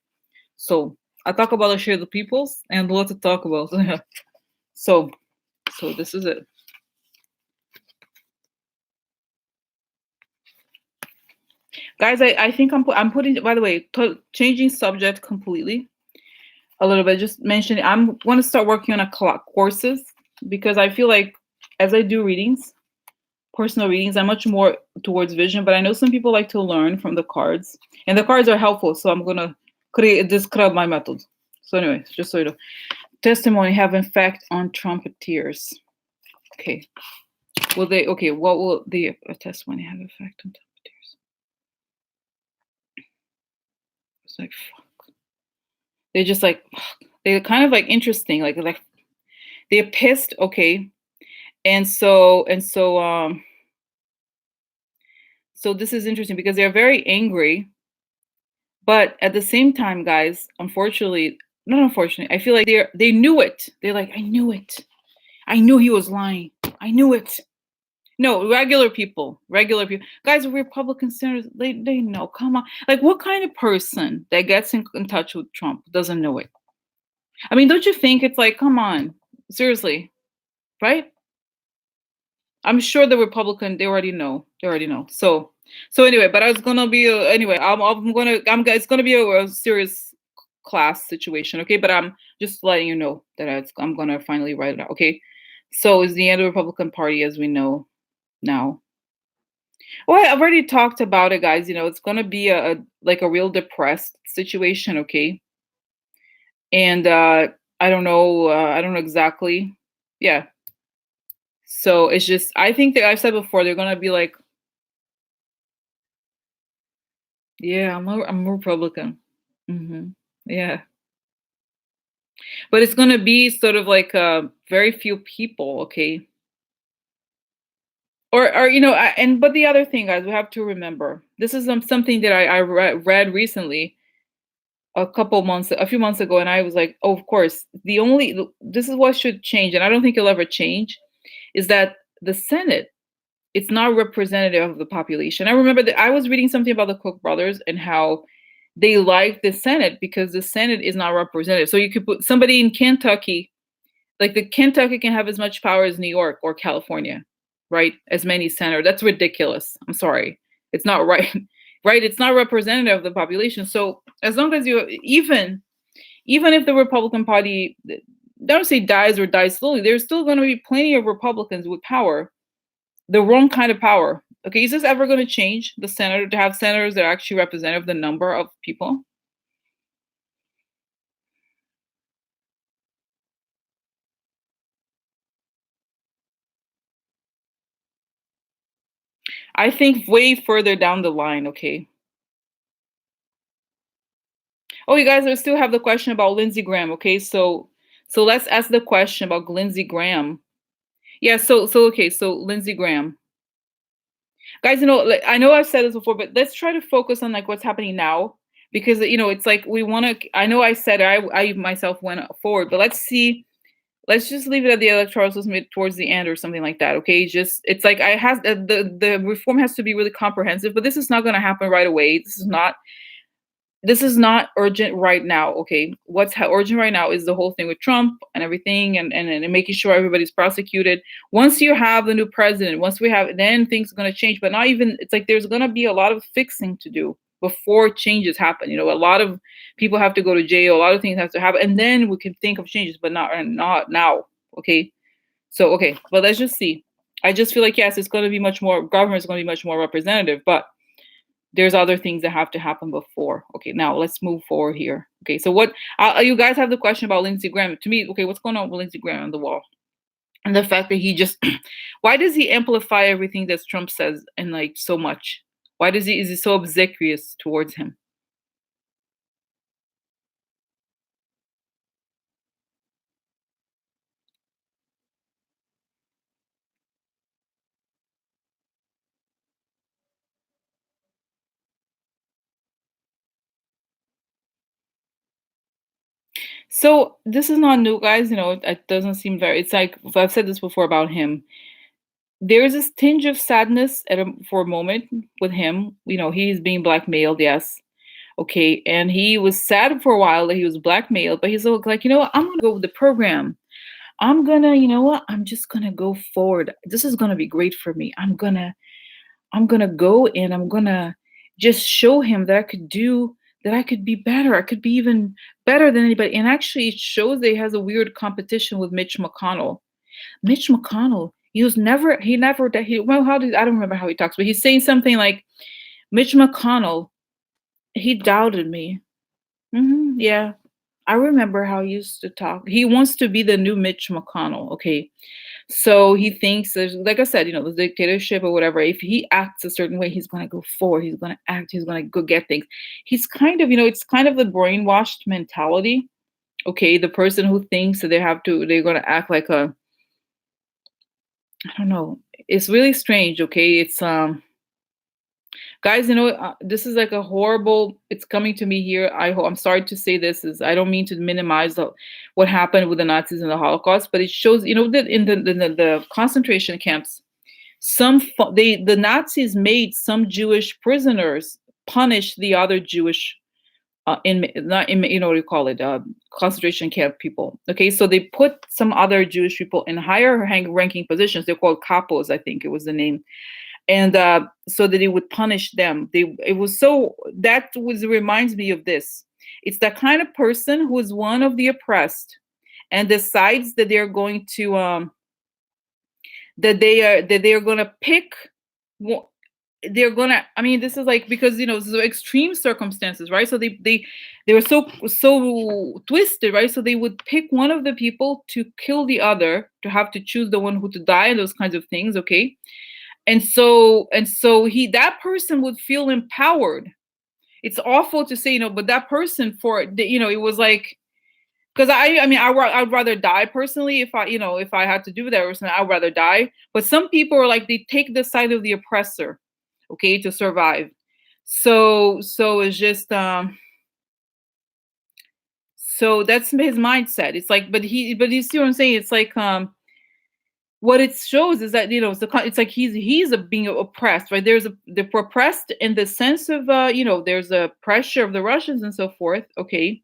[SPEAKER 1] So I talk about the share the peoples and what to talk about. so so this is it. Guys, I think I'm putting, by the way, changing subject completely a little bit, just mentioning I'm going to start working on a courses, because I feel like as I do readings, personal readings, I'm much more towards vision, but I know some people like to learn from the cards, and the cards are helpful, so I'm going to describe my method. So anyway, just so you know, testimony have effect on trumpeters. Okay. What will the testimony have effect on trumpeters? It's like, fuck. They're just like, they're kind of like interesting, like they're pissed, okay, and so so this is interesting because they're very angry, but at the same time, guys, unfortunately, not unfortunately, I feel like they knew it. They're like, I knew it. I knew he was lying. I knew it. No, regular people, guys. Republican senators, they know. Come on, like what kind of person that gets in touch with Trump doesn't know it? I mean, don't you think it's like, come on, seriously, right? I'm sure the Republican, they already know. They already know. So anyway, but I was gonna be anyway. It's gonna be a serious class situation, okay? But I'm just letting you know that I'm gonna finally write it out, okay? So is the end of the Republican Party as we know now. Well, I've already talked about it, guys. It's gonna be a real depressed situation, okay? And I don't know exactly. Yeah. So it's just, I think that I've said before, they're gonna be like, yeah, I'm a Republican. Yeah, but it's gonna be sort of like very few people, okay? Or and but the other thing, guys, we have to remember, this is something that I read recently, a few months ago, and I was like, oh, of course, this is what should change, and I don't think it'll ever change, is that the Senate, it's not representative of the population. I remember that I was reading something about the Koch brothers and how they like the Senate because the Senate is not representative. So you could put somebody in Kentucky, like the Kentucky can have as much power as New York or California, right? As many senators. That's ridiculous. I'm sorry. It's not right. Right? It's not representative of the population. So as long as even if the Republican Party, don't say dies or dies slowly, there's still going to be plenty of Republicans with power, the wrong kind of power. Okay, is this ever going to change the senator to have senators that are actually representative of the number of people? I think way further down the line, okay? Oh, you guys, I still have the question about Lindsey Graham, okay? So let's ask the question about Lindsey Graham. Yeah, so Lindsey Graham. Guys, like, I know I've said this before, but let's try to focus on like what's happening now because it's like we want to. I know I said I myself went forward, but let's see. Let's just leave it at the electoral system towards the end or something like that. Okay, just it's like I has the reform has to be really comprehensive, but this is not going to happen right away. This is not urgent right now. Okay, what's urgent right now is the whole thing with Trump and everything, and making sure everybody's prosecuted. Once you have the new president, once we have, then things are going to change. But not even. It's like there's going to be a lot of fixing to do before changes happen. A lot of people have to go to jail. A lot of things have to happen, and then we can think of changes, but not now. Okay, so okay, but let's just see. I just feel like yes, it's going to be much more. Government is going to be much more representative, but there's other things that have to happen before. Okay, now let's move forward here. Okay, so what you guys have the question about Lindsey Graham. To me, okay, what's going on with Lindsey Graham on the wall? And the fact that he just why does he amplify everything that Trump says and like so much? Why is he so obsequious towards him? So this is not new, guys. It doesn't seem very. It's like I've said this before about him. There is this tinge of sadness for a moment with him. He's being blackmailed. Yes, okay, and he was sad for a while that he was blackmailed, but he's like, what? I'm gonna go with the program. I'm gonna, what? I'm just gonna go forward. This is gonna be great for me. I'm gonna go and I'm gonna just show him that I could be better. I could be even better than anybody. And actually, it shows that he has a weird competition with Mitch McConnell. Mitch McConnell, he never, well, I don't remember how he talks, but he's saying something like, Mitch McConnell, he doubted me. Yeah. I remember how he used to talk. He wants to be the new Mitch McConnell. Okay. So he thinks there's, like I said, the dictatorship or whatever. If he acts a certain way, he's going to go forward. He's going to act. He's going to go get things. He's kind of, it's kind of the brainwashed mentality. Okay. The person who thinks that they're going to act like I don't know. It's really strange. Okay. Guys, this is like a horrible. It's coming to me here. I'm sorry to say this. I don't mean to minimize what happened with the Nazis and the Holocaust, but it shows, that in the concentration camps, the Nazis made some Jewish prisoners punish the other Jewish not in what do you call it, concentration camp people. Okay, so they put some other Jewish people in higher ranking positions. They're called kapos, I think it was the name, and so that it would punish them. Reminds me of this. It's that kind of person who is one of the oppressed and decides that they're going to that they're going to pick they're gonna, I mean, this is like, because this is extreme circumstances, right? So they were so twisted, right? So they would pick one of the people to kill the other, to have to choose the one who to die, and those kinds of things. Okay, and so that person would feel empowered. It's awful to say, but that person, it was like, because I mean, I'd rather die personally, if I had to do that or something. I'd rather die. But some people are like, they take the side of the oppressor, okay, to survive. So it's just so that's his mindset. It's like, but you see what I'm saying? It's like what it shows is that it's like he's being oppressed, right? They're oppressed in the sense of there's a pressure of the Russians and so forth. Okay,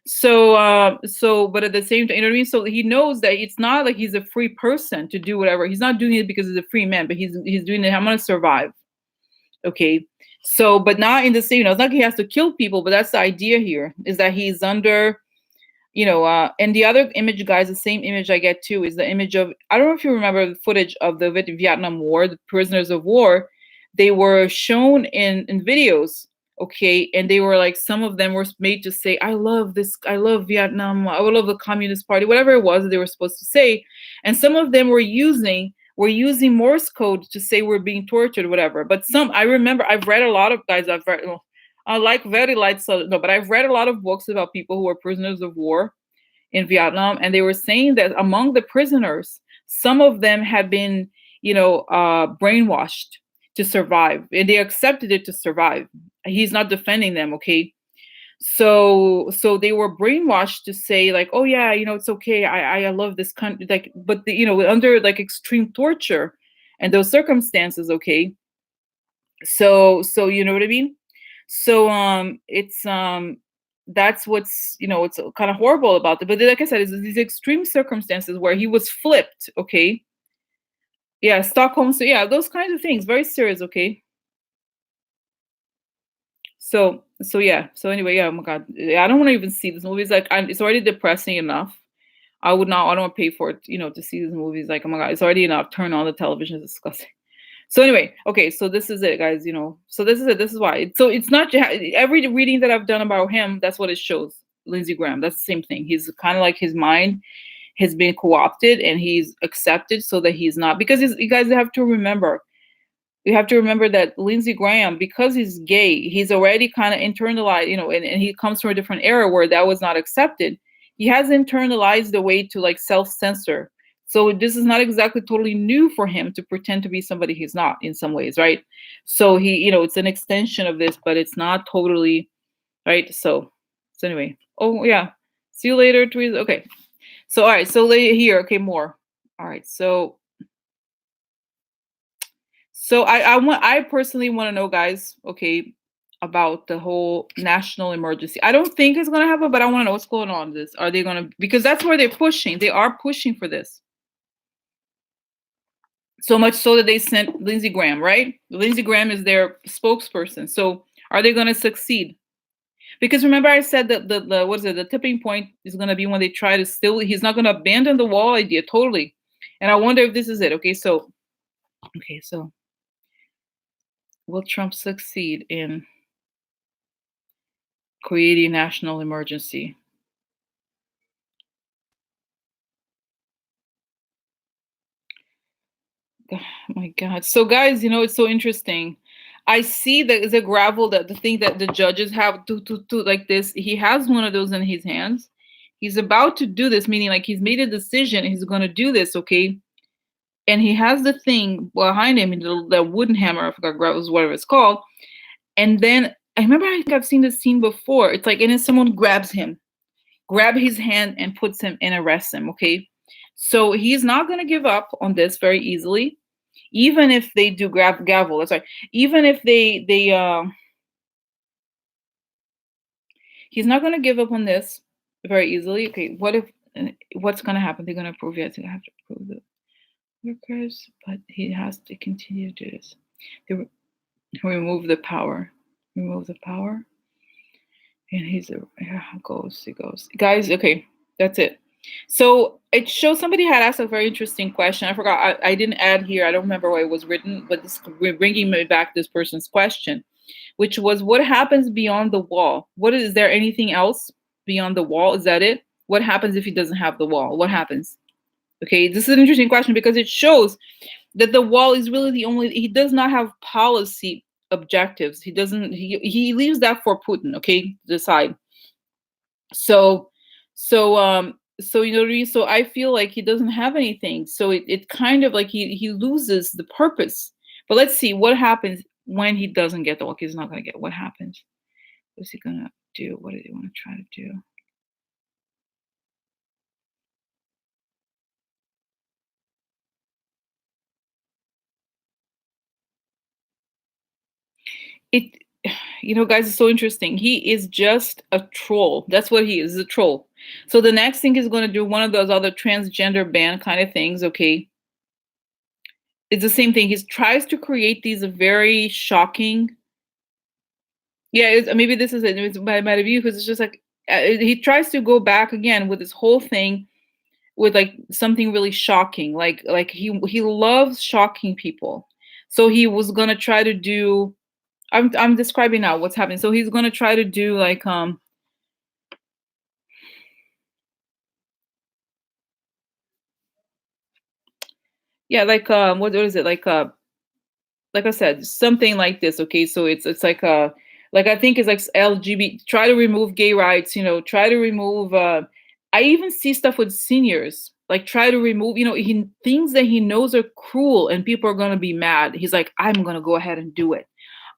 [SPEAKER 1] so but at the same time, you know what I mean? So he knows that it's not like he's a free person to do whatever. He's not doing it because he's a free man, but he's doing it. I'm gonna survive. Okay, so but not in the same. It's not like he has to kill people, but that's the idea here. Is that he's under and the other image, guys, the same image I get too is the image of, I don't know if you remember the footage of the Vietnam War, the prisoners of war. They were shown in videos, okay, and they were like, some of them were made to say, I love Vietnam, I love the Communist Party, whatever it was that they were supposed to say, and some of them were using we're using Morse code to say we're being tortured, whatever. But I remember I've read a lot of guys. I like very light, so no, but I've read a lot of books about people who were prisoners of war in Vietnam, and they were saying that among the prisoners, some of them had been, brainwashed to survive, and they accepted it to survive. He's not defending them, okay? So they were brainwashed to say like, oh yeah, it's okay. I love this country, like, but under like extreme torture and those circumstances, okay. So you know what I mean. So it's that's what's it's kind of horrible about it. But like I said, it's these extreme circumstances where he was flipped, okay. Yeah, Stockholm. So yeah, those kinds of things, very serious, okay. So yeah. So anyway, yeah. Oh my God, I don't want to even see this movie. It's like it's already depressing enough. I would not. I don't want to pay for it, to see these movies. Like, oh my God, it's already enough. Turn on the television. It's disgusting. So anyway, okay. So this is it, guys. So this is it. This is why. So it's not every reading that I've done about him. That's what it shows. Lindsey Graham. That's the same thing. He's kind of like his mind has been co-opted and he's accepted so that he's not. Because you guys have to remember. You have to remember that Lindsey Graham, because he's gay, he's already kind of internalized, and he comes from a different era where that was not accepted. He has internalized the way to like self-censor. So this is not exactly totally new for him to pretend to be somebody he's not in some ways, right? So it's an extension of this, but it's not totally right. So anyway, oh yeah, see you later, Teresa. Okay, so all right, so here, okay, more. All right, so I personally want to know, guys, okay, about the whole national emergency. I don't think it's gonna happen, but I want to know what's going on with this. Are they gonna, because that's where they're pushing. They are pushing for this. So much so that they sent Lindsey Graham, right? Lindsey Graham is their spokesperson. So are they gonna succeed? Because remember I said that the what is it, the tipping point is gonna be when they try to he's not gonna abandon the wall idea totally. And I wonder if this is it. So will Trump succeed in creating national emergency? Oh my God. So guys, it's so interesting. I see that the gravel, that the thing that the judges have to like this. He has one of those in his hands. He's about to do this, meaning like he's made a decision. He's going to do this, okay? And he has the thing behind him, the wooden hammer. I forgot whatever it's called. And then I remember I think I've seen this scene before. It's like, and then someone grabs his hand and puts him and arrests him, okay? So he's not going to give up on this very easily, even if they do grab gavel. That's right. Even if he's not going to give up on this very easily. Okay, what's going to happen? They're going to approve it. They have to approve the workers, but he has to continue to do this. They remove the power. Remove the power. And he goes. Guys, okay, that's it. So it shows somebody had asked a very interesting question. I forgot. I didn't add here. I don't remember why it was written, but this bringing me back this person's question, which was, what happens beyond the wall? Is there anything else beyond the wall? Is that it? What happens if he doesn't have the wall? What happens? Okay, this is an interesting question because it shows that the wall is really the only. He does not have policy objectives. He doesn't. He leaves that for Putin. Okay, to decide. So you know what I mean? So I feel like he doesn't have anything. So it kind of like he loses the purpose. But let's see what happens when he doesn't get the walk. He's not gonna get. What happens? What's he gonna do? What do they want to try to do? It guys, it's so interesting. He is just a troll. That's what he is, a troll. So the next thing he's gonna do one of those other transgender ban kind of things, okay? It's the same thing. He tries to create these very shocking. Yeah, maybe this is it. It's my review because it's just like he tries to go back again with this whole thing with like something really shocking. Like he loves shocking people. So he was gonna try to do. I'm describing now what's happening. So he's gonna try to do like Yeah, what is it? Like I said, something like this, okay? So it's like I think it's like LGBT, try to remove gay rights, try to remove I even see stuff with seniors, like try to remove, he things that he knows are cruel and people are gonna be mad. He's like, I'm gonna go ahead and do it.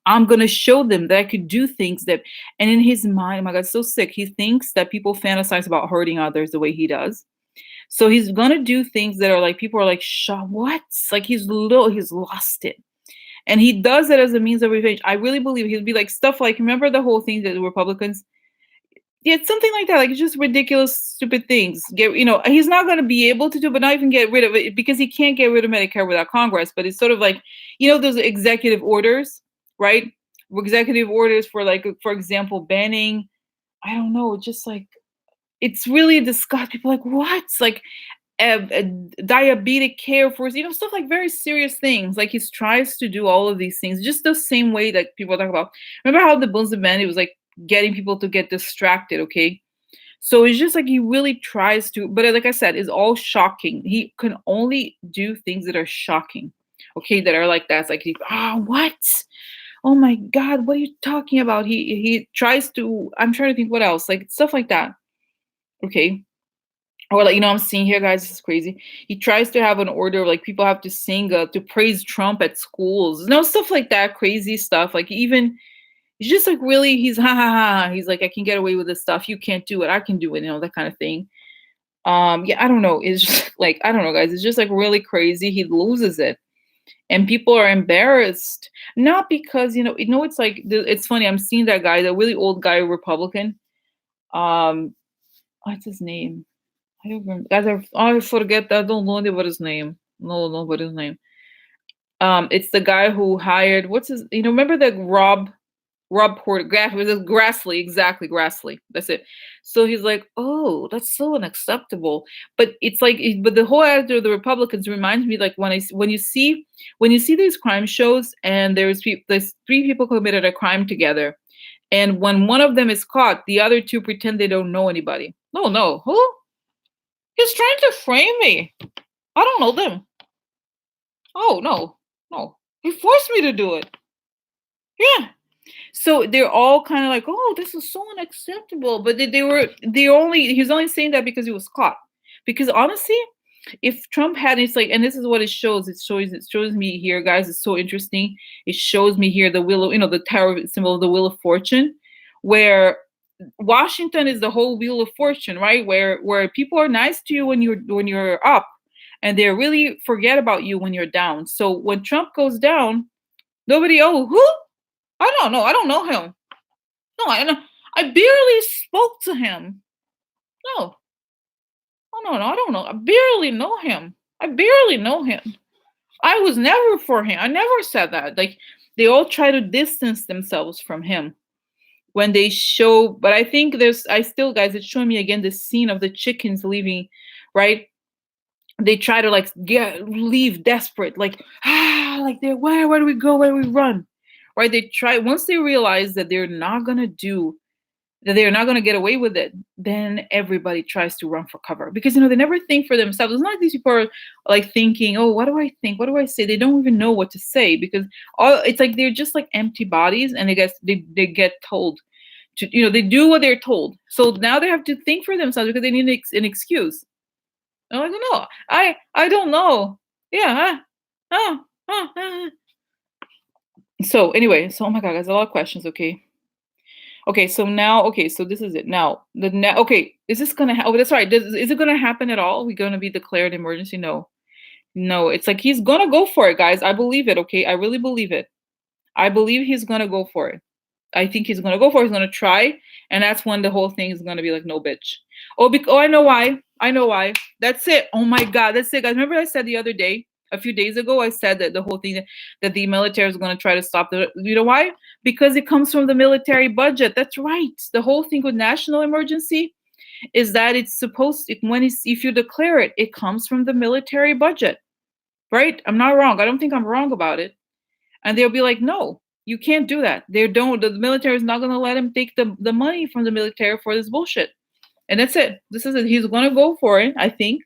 [SPEAKER 1] I'm gonna show them that I could do things that, and in his mind, oh my god, so sick. He thinks that people fantasize about hurting others the way he does. So he's gonna do things that are like people are like, what? Like he's lost it. And he does it as a means of revenge. I really believe he'll be like stuff like, remember the whole thing that the Republicans, yeah, something like that. Like it's just ridiculous, stupid things. He's not going to be able to do, but not even get rid of it because he can't get rid of Medicare without Congress. But it's sort of like, those executive orders, right? Executive orders for like, for example, banning, I don't know, just like, it's really disgusting. People are like, what? Like, uh, diabetic care for, stuff like very serious things. Like he tries to do all of these things just the same way that people talk about. Remember how the Bundesbank, it was like getting people to get distracted, okay? So it's just like he really tries to, but like I said, it's all shocking. He can only do things that are shocking, okay, that are like that. It's like, what? Oh my God, what are you talking about? He tries to. I'm trying to think what else, like stuff like that, okay. Or like, I'm seeing here, guys, this is crazy. He tries to have an order, like people have to sing to praise Trump at schools, stuff like that, crazy stuff. Like even he's just like really, he's ha ha ha. He's like, I can get away with this stuff. You can't do it. I can do it. That kind of thing. Yeah, I don't know. It's just like, I don't know, guys. It's just like really crazy. He loses it, and people are embarrassed, not because it's like it's funny. I'm seeing that guy, the really old guy, Republican. What's his name? I don't remember. Guys, I forget. I don't know what his name. No, what his name. It's the guy who hired. What's his? Remember the Rob Porter? Was it Grassley? Exactly, Grassley. That's it. So he's like, oh, that's so unacceptable. But it's like, but the whole attitude of the Republicans reminds me like when you see these crime shows and there's three people committed a crime together, and when one of them is caught, the other two pretend they don't know anybody. No, who? He's trying to frame me. I don't know them. Oh, no, no. He forced me to do it. Yeah. So they're all kind of like, oh, this is so unacceptable. But he's only saying that because he was caught. Because honestly, if Trump had, it's like, and this is what it shows. It shows me here, guys. It's so interesting. It shows me here the wheel of, the tarot symbol of the Wheel of Fortune, where Washington is the whole Wheel of Fortune, right? Where people are nice to you when you're up, and they really forget about you when you're down. So when Trump goes down, nobody, oh, who? I don't know. I don't know him. No, I barely spoke to him. No. Oh no, I don't know. I barely know him. I barely know him. I was never for him. I never said that. Like they all try to distance themselves from him when they show, but I think guys, it's showing me again this scene of the chickens leaving, right? They try to like leave desperate, like like they're where do we go? Where do we run? Right? They try once they realize that they're not gonna get away with it, then everybody tries to run for cover because they never think for themselves. It's not like these people are like thinking, oh, what do I think? What do I say? They don't even know what to say because it's like they're just like empty bodies, and they get told to, they do what they're told. So now they have to think for themselves because they need an excuse. Oh, I don't know. I don't know. Yeah. So anyway, oh my god, there's a lot of questions. Okay, so now, so this is it. Now, okay, is this gonna happen? Oh, that's right. Is it gonna happen at all? We're gonna be declared emergency? No, no. It's like he's gonna go for it, guys. I believe it. Okay, I really believe it. I believe he's gonna go for it. I think he's gonna go for it. He's gonna try, and that's when the whole thing is gonna be like, no, bitch. Oh, I know why. I know why. That's it. Oh my god, that's it, guys. Remember I said the other day, a few days ago, I said that the whole thing that the military is gonna try to stop the. You know why? Because it comes from the military budget. That's right. The whole thing with national emergency is that it's supposed if you declare it, it comes from the military budget, right? I'm not wrong. I don't think I'm wrong about it. And they'll be like, no, you can't do that. The military is not going to let him take the money from the military for this bullshit. And that's it. This is it. He's going to go for it, I think.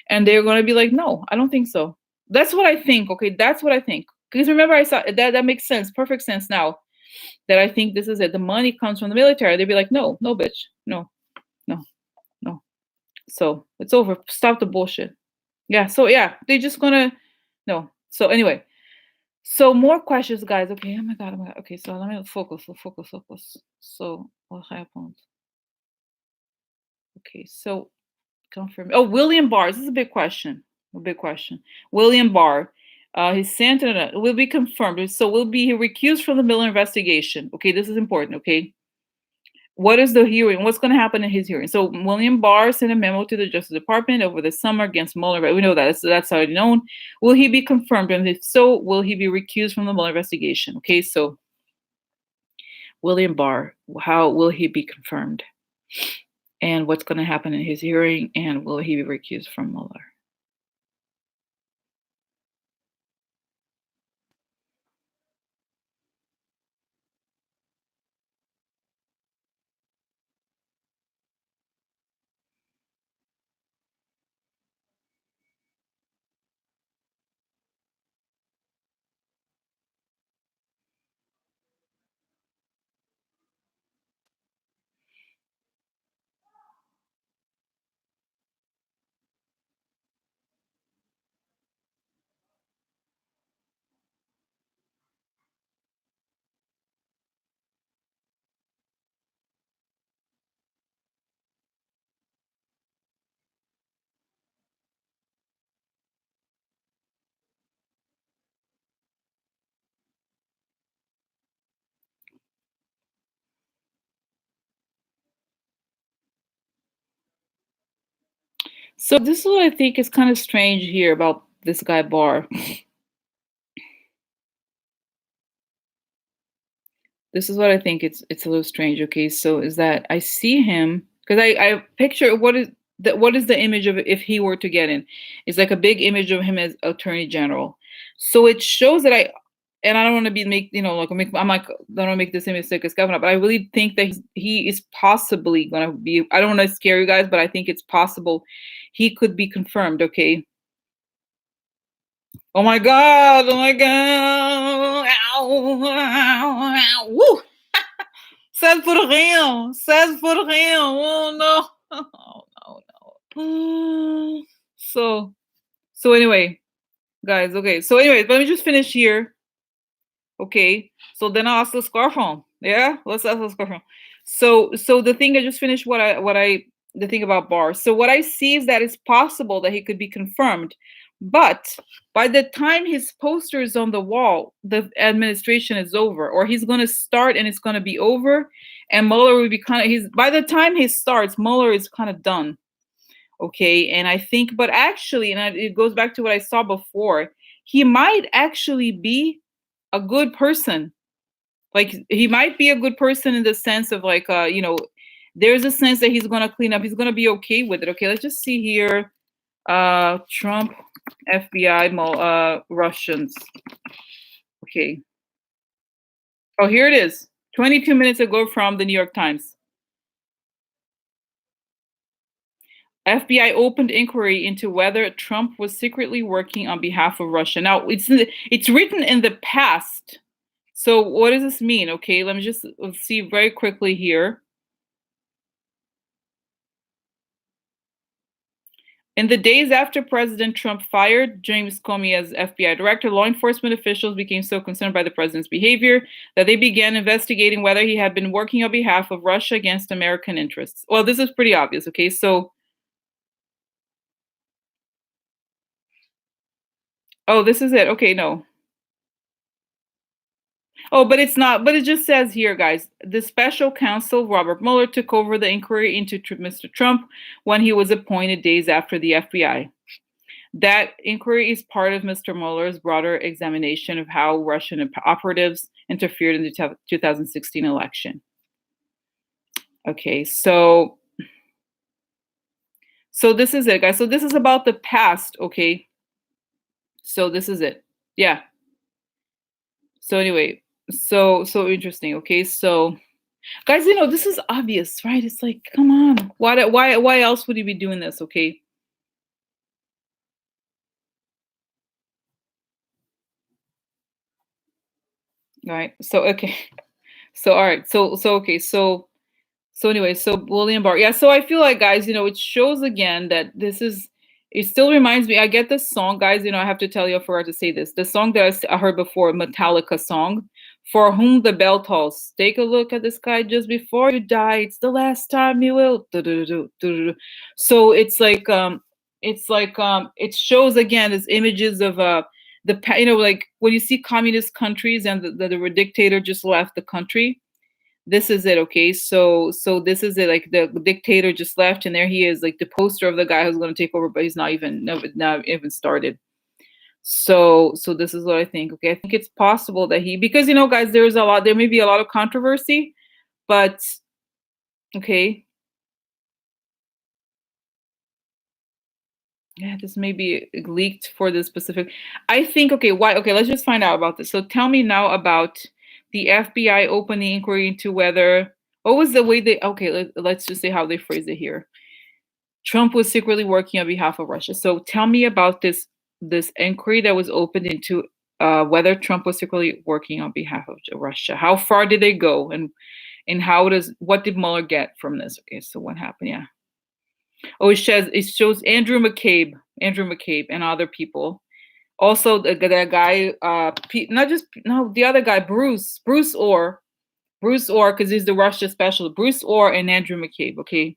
[SPEAKER 1] And they're going to be like, no, I don't think so. That's what I think. Okay, that's what I think. Because remember, I saw that makes sense, perfect sense now. That I think this is it. The money comes from the military. They'd be like, no, no, bitch, no, no, no. So it's over. Stop the bullshit. Yeah. So yeah, they're just gonna no. So anyway, so more questions, guys. Okay. Oh my god. Oh my god. Okay. So let me focus. Focus. Focus. So what happened? Okay. So confirm. Oh, William Barr. This is a big question. A big question. William Barr. His sentence will be confirmed. So will be recused from the Miller investigation. Okay, this is important. Okay, what is the hearing? What's going to happen in his hearing? So William Barr sent a memo to the Justice Department over the summer against Mueller. But we know that that's already known. Will he be confirmed? And if so, will he be recused from the Mueller investigation? Okay, so William Barr, how will he be confirmed? And what's going to happen in his hearing? And will he be recused from Mueller? So this is what I think is kind of strange here about this guy Barr. This is what I think it's a little strange. Okay, so is that I see him because I picture what is the image of if he were to get in? It's like a big image of him as Attorney General. So it shows that and I don't want to be make like I'm like I don't want to make the same mistake as Governor, but I really think that he is possibly gonna be. I don't want to scare you guys, but I think it's possible he could be confirmed. Okay. Oh my god! Oh my god! Ow, ow, ow. Woo! Says for the real. Says for the real. Oh no. Oh no, no. So so anyway, guys, okay. So anyway, let me just finish here. Okay. So then I'll ask the scarf. Yeah? Let's ask the scarf. So the thing I just finished what I the thing about Barr. So what I see is that it's possible that he could be confirmed. But by the time his poster is on the wall, the administration is over, or he's going to start and it's going to be over, and Mueller will be kind of he's by the time he starts, Mueller is kind of done. Okay, and I think, but actually, it goes back to what I saw before. He might actually be a good person. Like he might be a good person in the sense of like, there's a sense that he's gonna clean up. He's gonna be okay with it. Okay, let's just see here. Trump, FBI, Russians. Okay. Oh, here it is. 22 minutes ago from the New York Times. FBI opened inquiry into whether Trump was secretly working on behalf of Russia. Now, it's written in the past. So what does this mean? Okay, let me just see very quickly here. In the days after President Trump fired James Comey as FBI director, law enforcement officials became so concerned by the president's behavior that they began investigating whether he had been working on behalf of Russia against American interests. Well, this is pretty obvious. Okay, so oh, this is it. Okay, no. Oh, but it's not. But it just says here, guys, the special counsel, Robert Mueller, took over the inquiry into Mr. Trump when he was appointed days after the FBI. That inquiry is part of Mr. Mueller's broader examination of how Russian operatives interfered in the 2016 election. Okay, so this is it, guys. So this is about the past, okay? So this is it. Yeah. So anyway, so interesting, okay? So guys, this is obvious, right? It's like, come on. Why else would he be doing this, okay? right? So okay. So all right. So okay. So anyway, so William Barr. Yeah, so I feel like guys, it shows again that this is it still reminds me. I get this song, guys, I have to tell you, I forgot to say this. The song that I heard before, Metallica song, For Whom the Bell Tolls. Take a look at the sky just before you die. It's the last time you will. Du-du-du-du, du-du-du. So it shows again as images of like when you see communist countries and the dictator just left the country. This is it, okay? So this is it. Like the dictator just left, and there he is, like the poster of the guy who's going to take over, but he's not even started. So this is what I think. Okay, I think it's possible that because guys, there may be a lot of controversy, but okay, yeah, this may be leaked for the specific. I think okay, why? Okay, let's just find out about this. So tell me now about the FBI opening inquiry into whether what was the way they okay, let's just say how they phrase it here. Trump was secretly working on behalf of Russia. So tell me about this inquiry that was opened into whether Trump was secretly working on behalf of Russia. How far did they go, and what did Mueller get from this? Okay, so what happened? Yeah. Oh, it shows Andrew McCabe, and other people. Also, the guy, not just no, the other guy, Bruce Orr, because he's the Russia specialist. Bruce Orr and Andrew McCabe. Okay,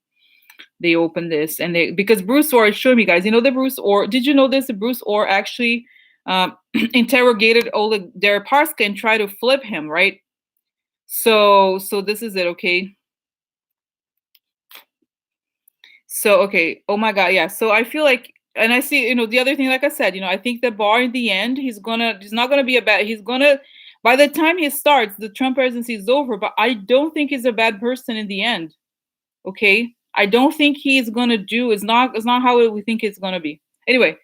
[SPEAKER 1] they opened this, and because Bruce Orr, show me, guys. That Bruce Orr. Did you know this? That Bruce Orr actually interrogated Oleg Deripaska and tried to flip him, right? So this is it. Okay. So okay, oh my God, yeah. So I feel like, and I see, the other thing, like I said, I think that Barr in the end, he's not gonna be a bad. He's gonna, by the time he starts, the Trump presidency is over. But I don't think he's a bad person in the end. Okay, I don't think he's gonna do. It's not how we think it's gonna be. Anyway,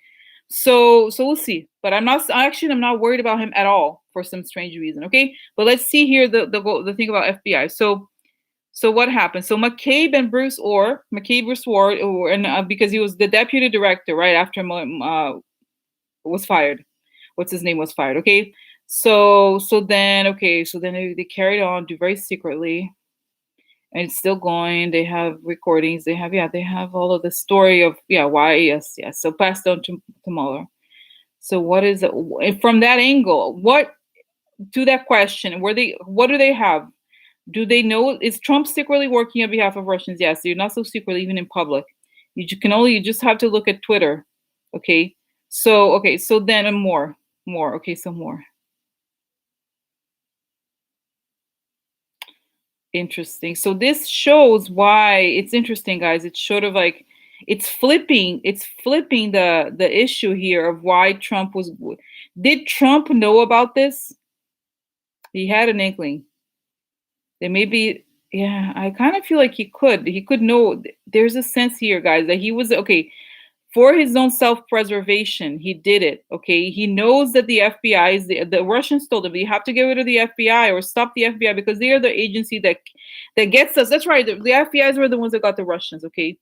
[SPEAKER 1] so we'll see. But I'm not worried about him at all for some strange reason. Okay, but let's see here the thing about FBI. So what happened? So Bruce Orr, and because he was the deputy director right after was fired. What's his name was fired? Okay. So then they carried on, do very secretly, and it's still going. They have recordings. They have all of the story of why yes. So passed on to Mueller. So what is it from that angle? What to that question? What do they have? Do they know? Is Trump secretly working on behalf of Russians? Yes, you're not so secretly, even in public. You just have to look at Twitter. Okay. So then more. Okay, so more. Interesting. So this shows why it's interesting, guys. It's sort of like it's flipping the issue here of why Trump was. Did Trump know about this? He had an inkling. There may be, yeah, I kind of feel like he could know. There's a sense here, guys, that he was okay for his own self-preservation. He did it. Okay, he knows that the FBI is the Russians told him you have to get rid of the FBI or stop the FBI because they are the agency that gets us. That's right. The FBI's were the ones that got the Russians. Okay.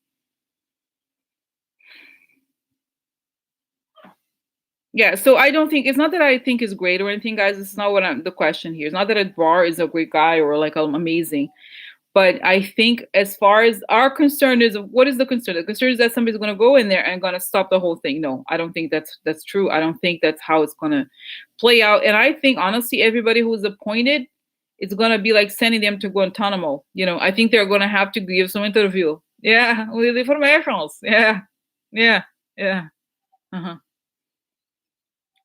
[SPEAKER 1] Yeah, so I don't think it's not that I think is great or anything, guys. It's not the question here. It's not that Barr is a great guy or like amazing. But I think as far as our concern is, what is the concern? The concern is that somebody's going to go in there and going to stop the whole thing. No, I don't think that's true. I don't think that's how it's going to play out. And I think honestly, everybody who's appointed, it's going to be like sending them to Guantanamo. I think they're going to have to give some interview. Yeah, with informations. Yeah, yeah, yeah. Uh-huh.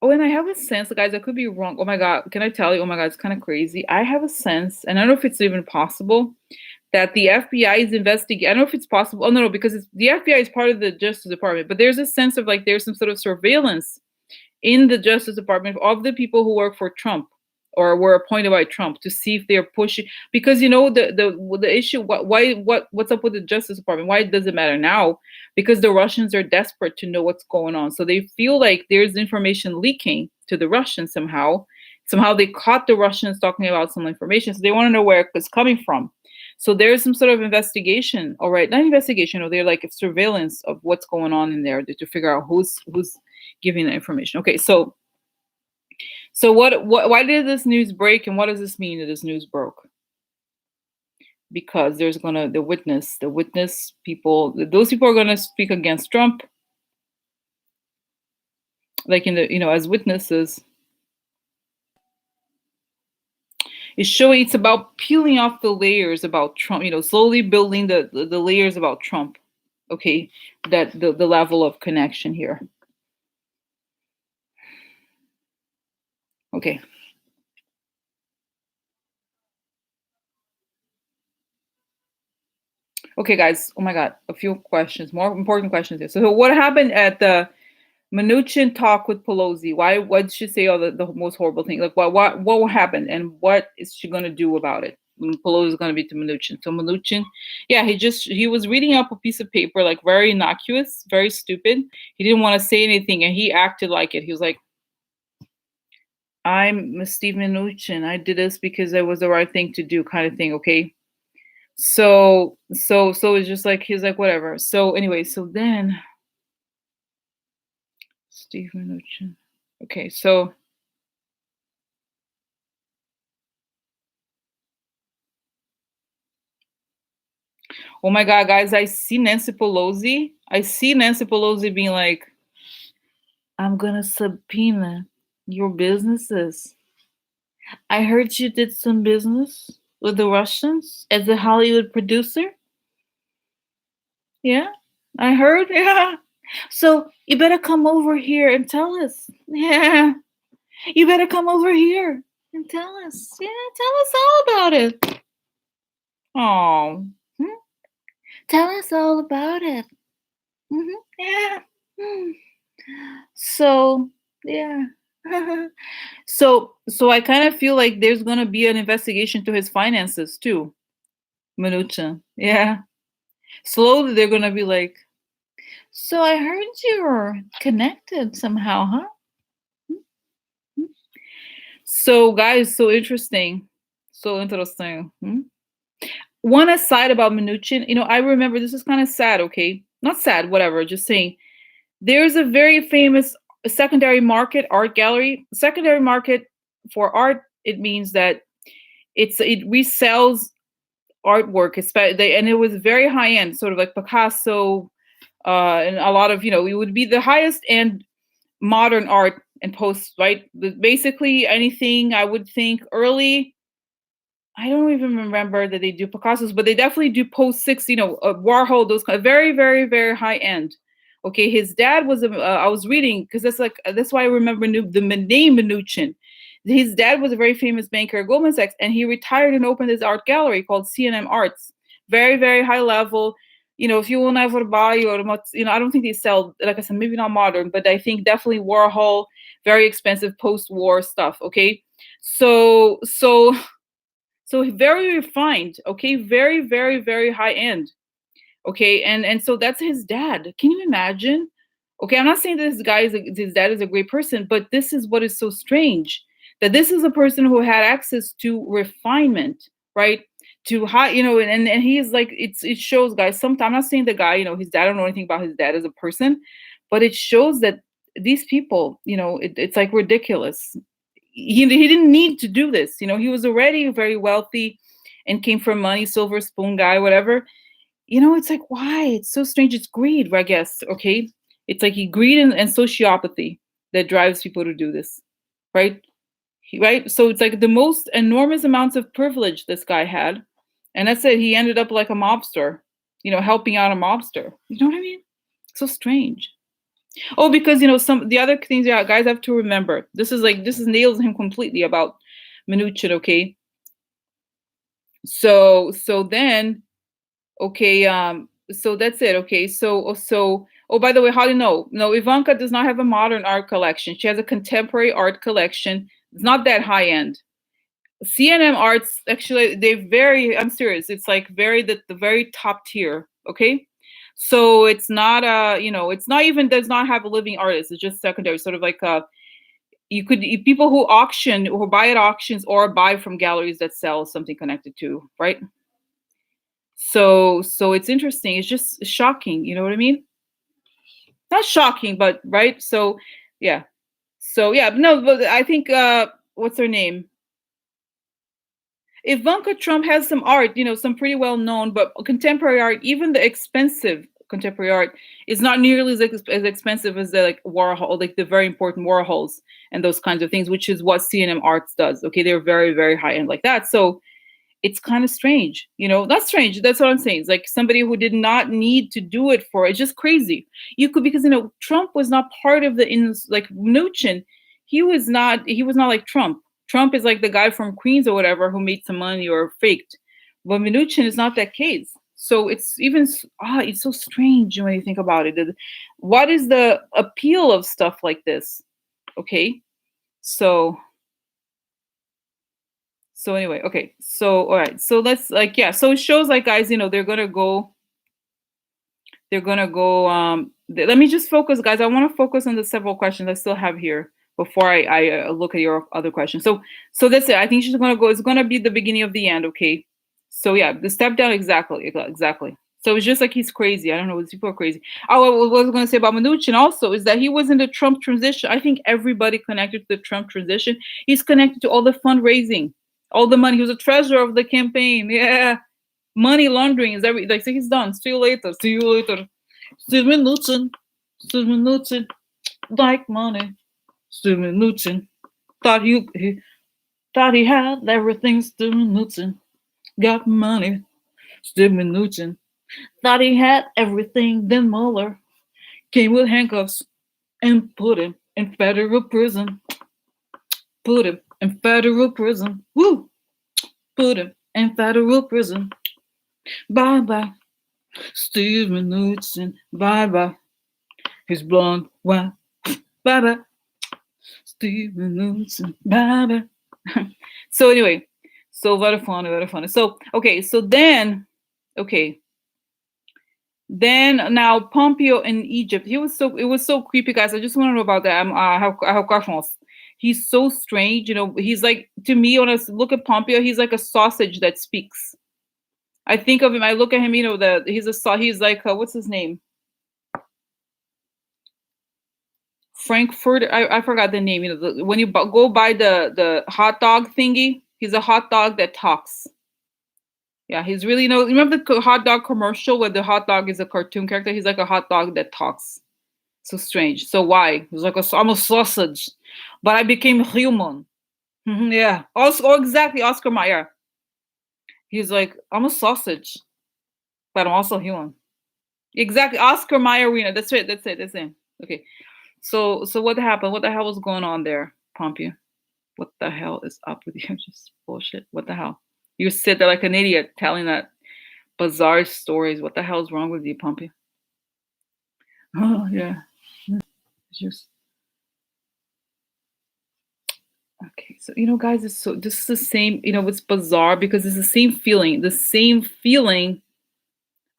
[SPEAKER 1] Oh, and I have a sense, guys, I could be wrong. Oh my God, can I tell you? Oh my God, it's kind of crazy. I have a sense, and I don't know if it's even possible, that the FBI is investigating. I don't know if it's possible. Oh, no, because the FBI is part of the Justice Department, but there's a sense of like there's some sort of surveillance in the Justice Department of the people who work for Trump or were appointed by Trump to see if they're pushing. Because the issue, what's up with the Justice Department? Why does it matter now? Because the Russians are desperate to know what's going on, so they feel like there's information leaking to the Russians somehow. Somehow they caught the Russians talking about some information, so they want to know where it's coming from. So there's some sort of investigation, all right, not investigation, or they're like surveillance of what's going on in there to figure out who's giving the information. Okay, so So why did this news break, and what does this mean that this news broke? Because there's gonna the witness people, those people are gonna speak against Trump, like in the as witnesses. It's about peeling off the layers about Trump, slowly building the layers about Trump. Okay, that the level of connection here. Okay. Okay, guys. Oh my God, a few questions, more important questions here. So, what happened at the Mnuchin talk with Pelosi? Why did she say all the most horrible thing? Like, what happened, and what is she gonna do about it? Pelosi is gonna be to Mnuchin. So Mnuchin, yeah, he was reading up a piece of paper, like very innocuous, very stupid. He didn't want to say anything, and he acted like it. He was like, "I'm Steve Mnuchin. I did this because it was the right thing to do," kind of thing. Okay. So it's just like he's like whatever. So anyway, so then Steve Mnuchin. Okay, so oh my God, guys, I see Nancy Pelosi. I see Nancy Pelosi being like, I'm gonna subpoena your businesses. I heard you did some business with the Russians as a Hollywood producer. Yeah, I heard. Yeah. So you better come over here and tell us. Yeah. You better come over here and tell us. Yeah, tell us all about it. Oh. Tell us all about it. Yeah. Mm. So, yeah. So I kind of feel like there's gonna be an investigation to his finances too, Mnuchin. Yeah. Slowly they're gonna be like, so I heard you're connected somehow, huh? Hmm? So guys, so interesting. So interesting. One aside about Mnuchin, I remember this is kind of sad, okay? Not sad, whatever, just saying. There's a very famous secondary market art gallery. Secondary market for art, it means that it resells artwork, and it was very high end, sort of like Picasso, and a lot of it would be the highest end modern art and post, right? Basically anything I would think early. I don't even remember that they do Picasso's, but they definitely do post six, Warhol, those kind of very, very, very high end. Okay, his dad was I was reading because that's why I remember the name Mnuchin. His dad was a very famous banker at Goldman Sachs, and he retired and opened his art gallery called C&M Arts. Very, very high level. If you will never buy or I don't think they sell, like I said, maybe not modern, but I think definitely Warhol, very expensive post-war stuff. Okay, so very refined, okay, very, very, very high end, okay, and so that's his dad. Can you imagine? Okay, I'm not saying that his dad is a great person, but this is what is so strange, that this is a person who had access to refinement, right? To high, and he's like, it shows, guys. Sometimes I'm not saying the guy, his dad. I don't know anything about his dad as a person, but it shows that these people, it's like ridiculous. He didn't need to do this. He was already very wealthy and came from money, silver spoon guy, whatever. It's like, why? It's so strange. It's greed, I guess. Okay. It's like greed and sociopathy that drives people to do this. Right. Right. So it's like the most enormous amounts of privilege this guy had. And that's it. He ended up like a mobster, helping out a mobster. You know what I mean? So strange. Oh, because some the other things, yeah, guys have to remember. This is nails him completely about Mnuchin, okay? So then, okay, so that's it, okay? Oh, by the way, how do you know? No, Ivanka does not have a modern art collection. She has a contemporary art collection. It's not that high end. CNM Arts, actually, I'm serious. It's like the very top tier. Okay. So it's not it's not even, does not have a living artist. It's just secondary, sort of like people who auction or buy at auctions or buy from galleries that sell something connected to, right? So it's interesting. It's just shocking. You know what I mean? Not shocking, but right. So yeah. So yeah, no, but I think what's her name? Ivanka Trump has some art, some pretty well known, but contemporary art, even the expensive contemporary art, is not nearly as expensive as the like Warhol, like the very important Warhols and those kinds of things, which is what C&M Arts does. Okay, they're very, very high end like that. So it's kind of strange, That's strange. That's what I'm saying. It's like somebody who did not need to do it for. It's just crazy. You could because Trump was not part of the in like Mnuchin. He was not like Trump. Trump is like the guy from Queens or whatever who made some money or faked. But Mnuchin is not that case. So it's so strange when you think about it. What is the appeal of stuff like this? Okay, so anyway, okay. So all right. So let's like yeah. So it shows like guys, they're gonna go let me just focus guys. I want to focus on the several questions I still have here before I look at your other questions. So that's it. I think she's gonna go. It's gonna be the beginning of the end. Okay. So yeah, the step down exactly. So it's just like he's crazy. I don't know. People are crazy. Oh, what I was going to say about Mnuchin also is that he was in the Trump transition. I think everybody connected to the Trump transition. He's connected to all the fundraising, all the money. He was a treasurer of the campaign. Yeah, money laundering is every like. So he's done. See you later. See you later. Steve Mnuchin. Steve Mnuchin. Like money. Steve Mnuchin. Thought he had everything. Steve Mnuchin got money. Steve Mnuchin. Thought he had everything. Then Mueller came with handcuffs and put him in federal prison. Put him in federal prison. Woo! Put him in federal prison. Bye bye. Steve Mnuchin. Bye bye. His blonde wife. Bye bye. Steve Mnuchin. Bye bye. So anyway, so very funny. So okay, so then okay. Then now Pompeo in Egypt. It was so creepy, guys. I just want to know about that. I have questions. He's so strange, he's like to me when I look at Pompeo, he's like a sausage that speaks. I think of him, I look at him, he's like what's his name? Frankfurt. I forgot the name. When you go buy the hot dog thingy, he's a hot dog that talks. Yeah, he's really remember the hot dog commercial where the hot dog is a cartoon character? He's like a hot dog that talks. So strange. So why? He's like I'm a sausage, but I became human. Yeah. Also, exactly. Oscar Mayer. He's like I'm a sausage, but I'm also human. Exactly. Oscar Mayer Arena. That's it. That's it. Okay. So what happened? What the hell was going on there, Pompey? What the hell is up with you? Just bullshit. What the hell? You sit there like an idiot telling that bizarre stories. What the hell's wrong with you, Pompey? Oh yeah. It's just okay. So guys, this is the same. It's bizarre because it's the same feeling. The same feeling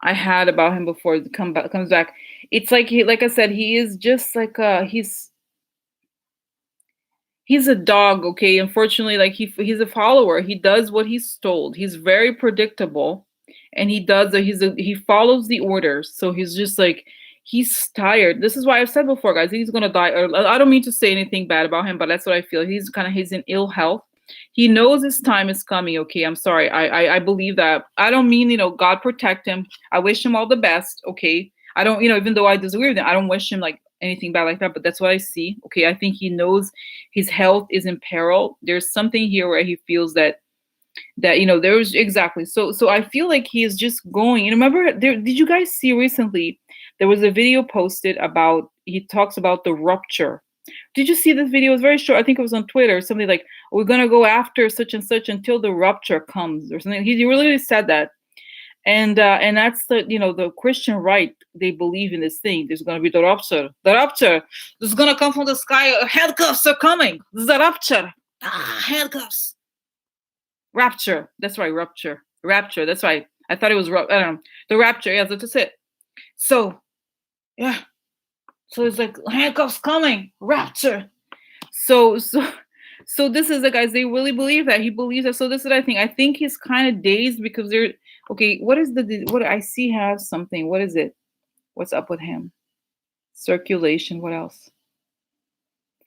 [SPEAKER 1] I had about him before it comes back. It's like like I said, he is just like he's a dog, okay? Unfortunately, like he's a follower. He does what he's told. He's very predictable, and he follows the orders. So he's just like he's tired. This is why I've said before, guys, he's gonna die. Or I don't mean to say anything bad about him, but that's what I feel. He's in ill health. He knows his time is coming. Okay, I'm sorry. I believe that. I don't mean God protect him. I wish him all the best. Okay, I don't even though I disagree with him, I don't wish him like anything bad like that. But that's what I see. Okay, I think he knows his health is in peril. There's something here where he feels that there's exactly. So I feel like he is just going. Remember, did you guys see recently? There was a video posted about. He talks about the rupture. Did you see this video? It was very short. I think it was on Twitter. Something like, "We're gonna go after such and such until the rupture comes," or something. He really said that, and that's the Christian right. They believe in this thing. There's gonna be the rupture. The rupture. This is gonna come from the sky. Handcuffs are coming. This is the rupture. Handcuffs. Rapture. That's right. Rupture. Rapture. That's right. I thought it was I don't know. The rapture. Yeah, that's it. So yeah. So it's like handcuffs coming. Rapture. So this is the guys. They really believe that. He believes that. So this is what I think. I think he's kind of dazed because they're okay. What I see has something. What is it? What's up with him? Circulation. What else?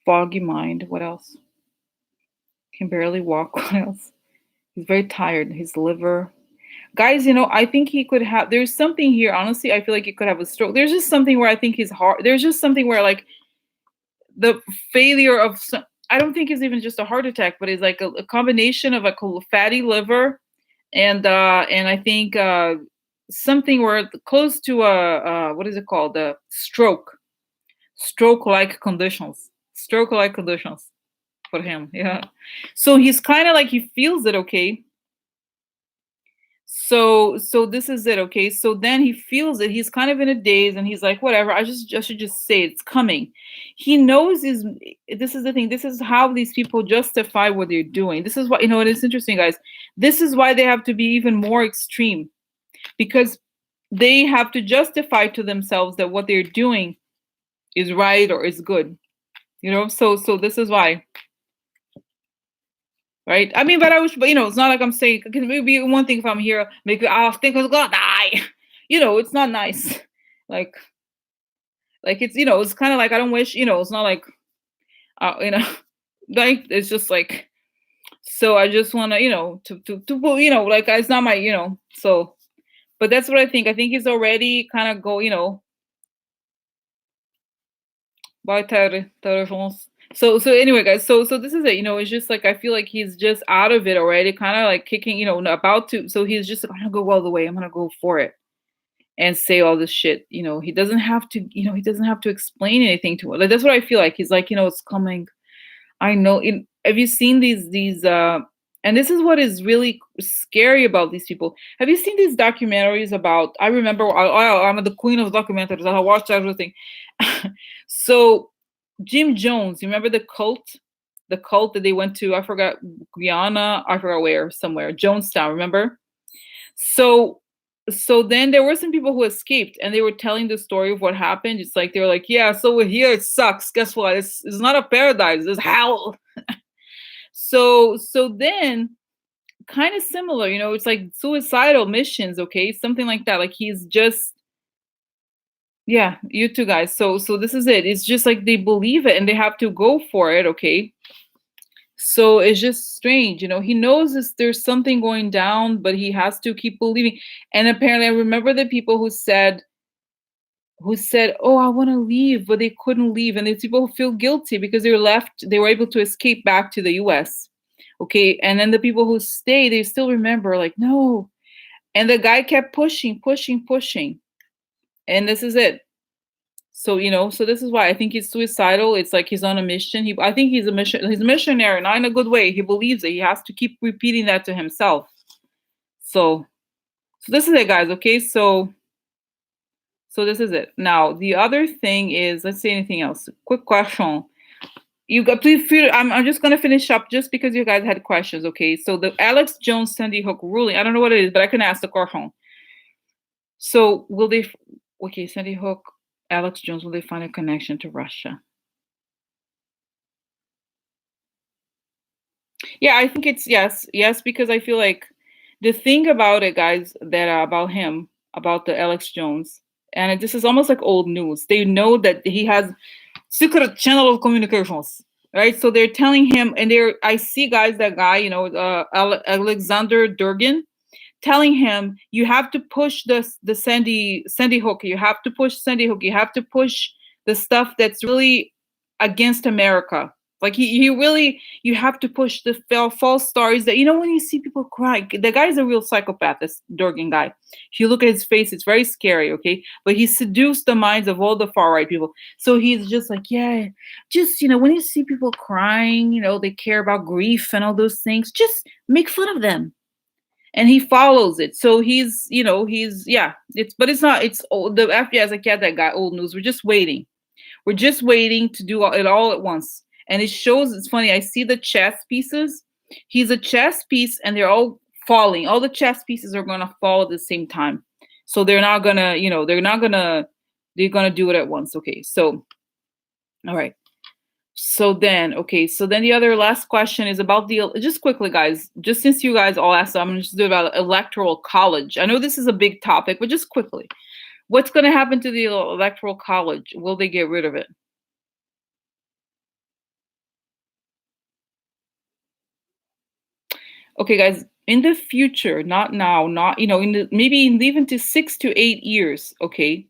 [SPEAKER 1] foggy mind. What else? Can barely walk. What else? He's very tired. His liver. Guys, I think he could have. There's something here. Honestly, I feel like he could have a stroke. There's just something where I think his heart. There's just something where like the failure of. I don't think it's even just a heart attack, but it's like a combination of a fatty liver and I think something where close to a what is it called? The stroke-like conditions. Stroke-like conditions for him. Yeah. So he's kind of like he feels it, okay? So this is it, okay? So then he feels it. He's kind of in a daze and he's like, whatever, I should just say it's coming. He knows is this is the thing. This is how these people justify what they're doing. This is what it is interesting, guys. This is why they have to be even more extreme because they have to justify to themselves that what they're doing is right or is good. So this is why. Right? I mean, but I wish, but it's not like I'm saying, because maybe one thing if I'm here, make I think I was gonna die. It's not nice. Like, it's kind of like I don't wish, it's not like, like it's just like, so I just want to, like it's not my, so, but that's what I think. I think he's already kind of go, by so anyway, guys, so this is it. It's just like I feel like he's just out of it already, kind of like kicking, about to. So he's just like, I'm gonna go all the way. I'm gonna go for it and say all this shit. He doesn't have to. He doesn't have to explain anything to it. Like that's what I feel like. He's like, it's coming. I know. Have you seen these? And this is what is really scary about these people. Have you seen these documentaries about? I remember. I'm the queen of documentaries. I watched everything. So Jim Jones, you remember the cult? The cult that they went to, I forgot, Guyana, I forgot where, somewhere, Jonestown, remember? So then there were some people who escaped and they were telling the story of what happened. It's like they were like, yeah, so we're here, it sucks. Guess what? It's not a paradise, it's hell. So then kind of similar, it's like suicidal missions, okay? Something like that. Like he's just yeah, you too, guys. So this is it. It's just like they believe it and they have to go for it, okay? So it's just strange, He knows there's something going down, but he has to keep believing. And apparently, I remember the people who said, "Oh, I want to leave," but they couldn't leave, and there's people who feel guilty because they were able to escape back to the U.S. Okay, and then the people who stay, they still remember, like, no. And the guy kept pushing, pushing, pushing, and this is it. So this is why I think he's suicidal. It's like he's on a mission. I think he's a missionary, not in a good way. He believes it. He has to keep repeating that to himself. So this is it, guys. Okay, so this is it. Now the other thing is, let's see anything else. Quick question. You got please feel. I'm just gonna finish up just because you guys had questions. Okay, so the Alex Jones Sandy Hook ruling. I don't know what it is, but I can ask the question. So will they? Okay, Sandy Hook. Alex Jones, will they find a connection to Russia? Yeah, I think it's yes, because I feel like the thing about it, guys, that about him, about the Alex Jones, and this is almost like old news. They know that he has secret channel of communications, right? So they're telling him, and I see guys, that guy, Alexander Durgin, telling him, you have to push the Sandy Hook. You have to push Sandy Hook. You have to push the stuff that's really against America. Like he really, you have to push the false stories that, when you see people cry, the guy's a real psychopath, this Durgan guy. If you look at his face, it's very scary, okay? But he seduced the minds of all the far right people. So he's just like, yeah, just, when you see people crying, they care about grief and all those things, just make fun of them. And he follows it. So but it's not, it's old. The FBI is like, yeah, that guy, old news. We're just waiting. We're just waiting to do it all at once. And it shows, it's funny, I see the chess pieces. He's a chess piece and they're all falling. All the chess pieces are going to fall at the same time. So they're not going to, they're going to do it at once. Okay. So, all right. So then the other last question is about just quickly, guys, just since you guys all asked, I'm going to just do about electoral college. I know this is a big topic, but just quickly, what's going to happen to the electoral college? Will they get rid of it? Okay, guys, in the future, not now, not, in the maybe in even to 6 to 8 years, okay,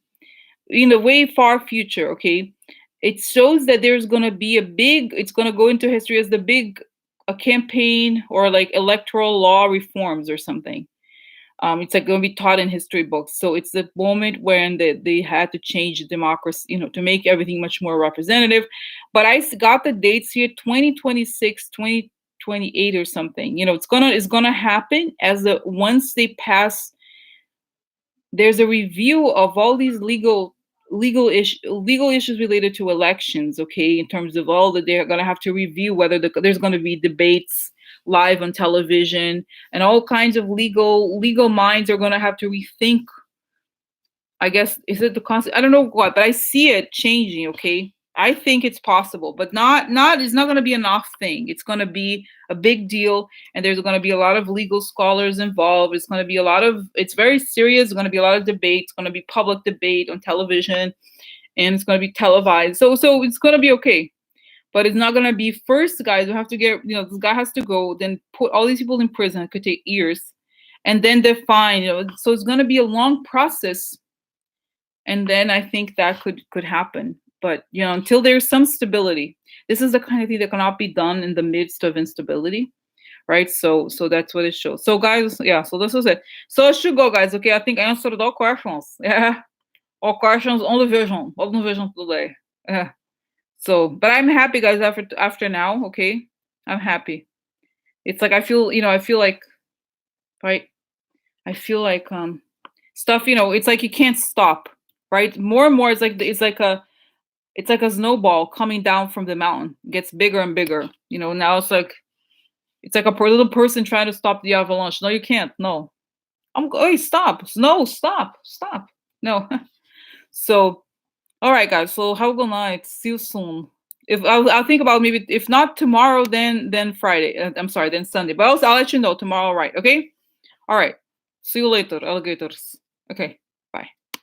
[SPEAKER 1] in the way far future, okay, it shows that there's gonna be it's gonna go into history as the big a campaign or like electoral law reforms or something. It's like going to be taught in history books. So it's the moment when they had to change the democracy, to make everything much more representative. But got the dates here: 2026, 2028, or something. It's gonna happen as the once they pass. There's a review of all these legal issues related to elections. Okay, in terms of all that they're gonna have to review whether there's gonna be debates live on television, and all kinds of legal minds are gonna have to rethink. I guess is it the concept? I don't know what, but I see it changing. Okay, I think it's possible, but not it's not going to be an off thing. It's going to be a big deal, and there's going to be a lot of legal scholars involved. It's going to be a lot of it's very serious. It's going to be a lot of debate. It's going to be public debate on television, and it's going to be televised. So it's going to be okay, but it's not going to be first, guys. We have to get this guy has to go, then put all these people in prison. It could take years, and then they're fine. So it's going to be a long process, and then I think that could happen. But until there's some stability, this is the kind of thing that cannot be done in the midst of instability, right? So that's what it shows. So guys, yeah. So this was it. So it should go, guys. Okay, I think I answered all questions. Yeah, all questions on the vision, all the vision today. Yeah. So, but I'm happy, guys. After now, okay, I'm happy. It's like I feel like, right. I feel like stuff. It's like you can't stop, right? More and more, it's like a snowball coming down from the mountain. It gets bigger and bigger. Now it's like a poor little person trying to stop the avalanche. No, you can't. No. Hey, stop. No, stop. No. So, all right, guys. So have a good night. See you soon. If I'll think about maybe if not tomorrow, then Friday. I'm sorry, then Sunday. But I'll let you know tomorrow. Right? Okay. All right. See you later, alligators. Okay.